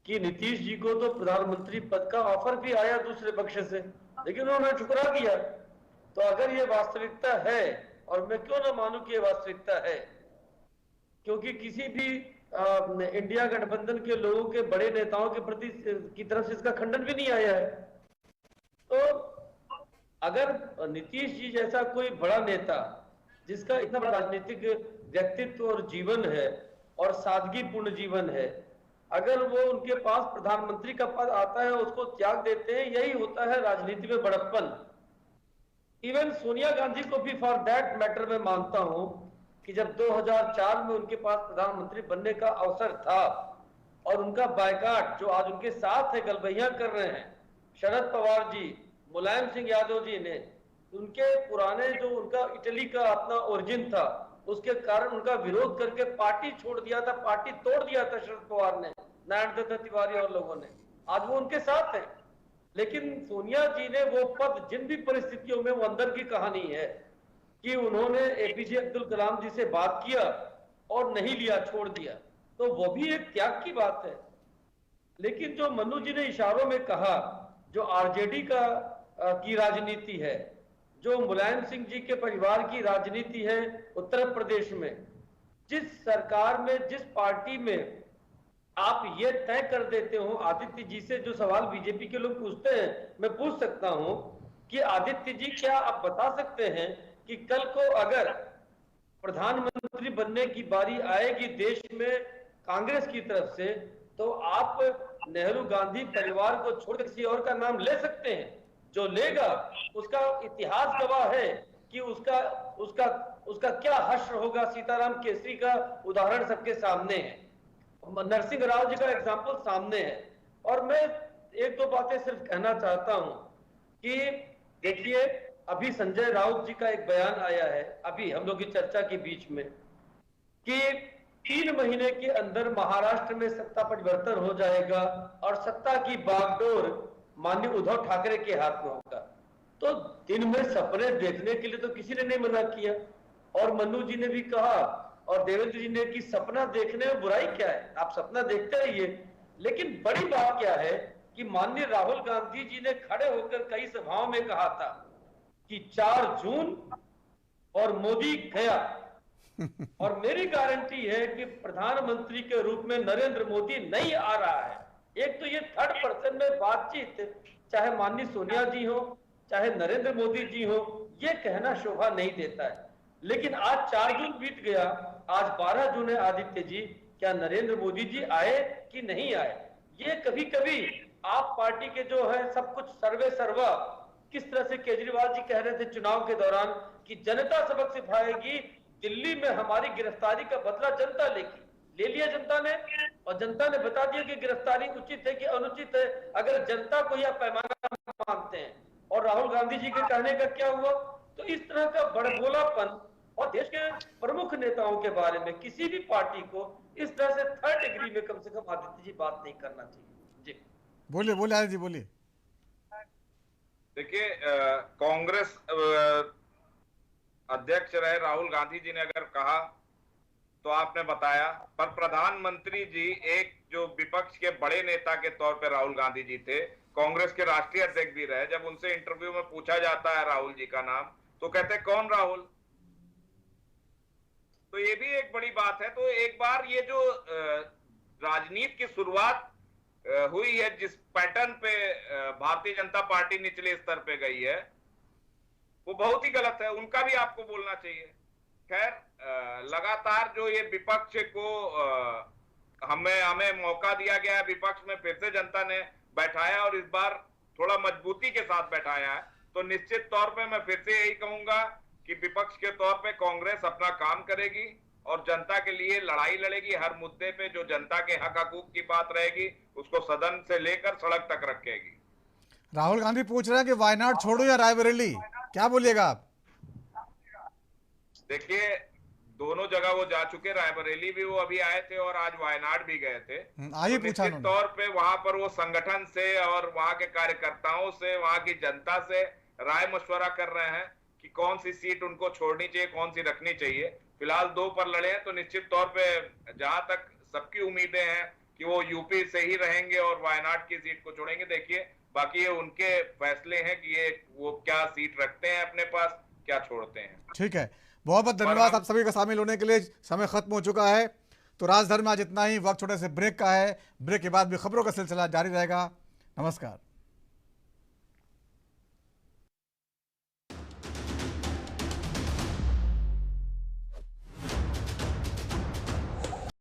कि नीतीश जी को तो प्रधानमंत्री पद का ऑफर भी आया दूसरे पक्ष से, लेकिन उन्होंने ठुकरा दिया। तो अगर ये वास्तविकता है, और मैं क्यों ना मानूं कि ये वास्तविकता है, क्योंकि किसी भी इंडिया गठबंधन के लोगों के बड़े नेताओं के प्रति की तरफ से इसका खंडन भी नहीं आया है। तो अगर नीतीश जी जैसा कोई बड़ा नेता जिसका इतना बड़ा राजनीतिक व्यक्तित्व और जीवन है और सादगीपूर्ण जीवन है, अगर वो उनके पास प्रधानमंत्री का पद आता है, उसको त्याग देते हैं, यही होता है राजनीति में बड़प्पन। इवन सोनिया गांधी को भी फॉर दैट मैटर मैं मानता हूं कि जब 2004 में उनके पास प्रधानमंत्री बनने का अवसर था और उनका बायकाट जो आज उनके साथ है, गलबैया कर रहे हैं शरद पवार जी, मुलायम सिंह यादव जी ने, उनके पुराने जो उनका इटली का अपना ओरिजिन था, उसके कारण उनका विरोध करके पार्टी छोड़ दिया था, पार्टी तोड़ दिया था शरद पवार ने, नारायण दत्त तिवारी और लोगों ने। आज वो उनके साथ है, लेकिन सोनिया जी ने वो पद, जिन भी परिस्थितियों में, वो अंदर की कहानी है कि उन्होंने एपीजे अब्दुल कलाम जी से बात किया और नहीं लिया, छोड़ दिया, तो वो भी एक त्याग की बात है। लेकिन जो मनु जी ने इशारों में कहा, जो आरजेडी की राजनीति है, जो मुलायम सिंह जी के परिवार की राजनीति है उत्तर प्रदेश में, जिस सरकार में, जिस पार्टी में आप ये तय कर देते हो, आदित्य जी से जो सवाल बीजेपी के लोग पूछते हैं, मैं पूछ सकता हूं कि आदित्य जी क्या आप बता सकते हैं कि कल को अगर प्रधानमंत्री बनने की बारी आएगी देश में कांग्रेस की तरफ से, तो आप नेहरू गांधी परिवार को छोड़कर किसी और का नाम ले सकते हैं? जो लेगा उसका इतिहास गवाह है कि उसका क्या हश्र होगा। सीताराम केसरी का उदाहरण सबके सामने है, नरसिंह राव जी का एग्जाम्पल सामने है। और मैं एक दो बातें सिर्फ कहना चाहता हूं कि देखिए, अभी संजय राउत जी का एक बयान आया है, अभी हम लोग की चर्चा के बीच में, कि 3 महीने के अंदर महाराष्ट्र में सत्ता परिवर्तन हो जाएगा और सत्ता की बागडोर माननीय उद्धव ठाकरे के हाथ में होगा। तो दिन में सपने देखने के लिए तो किसी ने नहीं मना किया, और मनु जी ने भी कहा और देवेंद्र जी ने कि सपना देखने में बुराई क्या है, आप सपना देखते रहिए। लेकिन बड़ी बात क्या है कि माननीय राहुल गांधी जी ने खड़े होकर कई सभाओं में कहा था कि 4 जून और मोदी गया। और मेरी गारंटी है कि प्रधानमंत्री के रूप में नरेंद्र मोदी नहीं आ रहा है। एक तो ये थर्ड पर्सन में बातचीत, चाहे माननीय सोनिया जी हो, चाहे नरेंद्र मोदी जी हो, ये कहना शोभा नहीं देता है। लेकिन आज 4 जून बीत गया, आज 12 जून है आदित्य जी, क्या नरेंद्र मोदी जी आए कि नहीं आए? ये कभी कभी आप पार्टी के जो है सब कुछ सर्वे सर्वा, किस तरह से केजरीवाल जी कह रहे थे चुनाव के दौरान कि जनता सबक सिखाएगी, दिल्ली में हमारी गिरफ्तारी का बदला जनता लेगी। ले लिया जनता ने, और जनता ने बता दिया कि गिरफ्तारी उचित है कि अनुचित है, अगर जनता को यह पैमाना मानते हैं। और राहुल गांधी जी के कहने का क्या हुआ? तो इस तरह का बड़बोलापन, और देश के प्रमुख नेताओं के बारे में किसी भी पार्टी को इस तरह से थर्ड डिग्री में कम से कम आदित्य जी बात नहीं करना चाहिए। जी बोलिए बोलिए आदित्य जी बोलिए। देखिए, कांग्रेस अध्यक्ष रहे राहुल गांधी जी ने अगर कहा तो आपने बताया, पर प्रधानमंत्री जी एक जो विपक्ष के बड़े नेता के तौर पे राहुल गांधी जी थे, कांग्रेस के राष्ट्रीय अध्यक्ष भी रहे। जब उनसे इंटरव्यू में पूछा जाता है राहुल जी का नाम, तो कहते कौन राहुल? तो ये भी एक बड़ी बात है। तो एक बार ये जो राजनीति की शुरुआत हुई है, जिस पैटर्न पे भारतीय जनता पार्टी निचले स्तर पे गई है, वो बहुत ही गलत है। उनका भी आपको बोलना चाहिए। खैर, लगातार जो ये विपक्ष को हमें मौका दिया गया है, विपक्ष में फिर से जनता ने बैठाया और इस बार थोड़ा मजबूती के साथ बैठाया है। तो निश्चित तौर पे मैं फिर से यही कहूंगा कि विपक्ष के तौर पे कांग्रेस अपना काम करेगी और जनता के लिए लड़ाई लड़ेगी। हर मुद्दे पे जो जनता के हक हकूक की बात रहेगी उसको सदन से लेकर सड़क तक रखेगी। राहुल गांधी पूछ रहे हैं कि वायनाड छोड़ो या रायबरेली, क्या बोलिएगा आप? देखिए, दोनों जगह वो जा चुके, रायबरेली भी वो अभी आए थे और आज वायनाड भी गए थे। आइए तो पूछा निश्चित तौर पे वहां पर वो संगठन से और वहां के कार्यकर्ताओं से, वहां की जनता से राय मशवरा कर रहे हैं कि कौन सी सीट उनको छोड़नी चाहिए, कौन सी रखनी चाहिए। फिलहाल 2 पर लड़े हैं, तो निश्चित तौर पे जहां तक सबकी उम्मीदें हैं कि वो यूपी से ही रहेंगे और वायनाड की सीट को छोड़ेंगे। देखिए, बाकी ये उनके फैसले हैं कि ये वो क्या सीट रखते हैं अपने पास, क्या छोड़ते हैं। ठीक है, बहुत बहुत धन्यवाद आप सभी का शामिल होने के लिए। समय खत्म हो चुका है, तो राजधर में आज इतना ही। वक्त छोटे से ब्रेक का है, ब्रेक के बाद भी खबरों का सिलसिला जारी रहेगा। नमस्कार।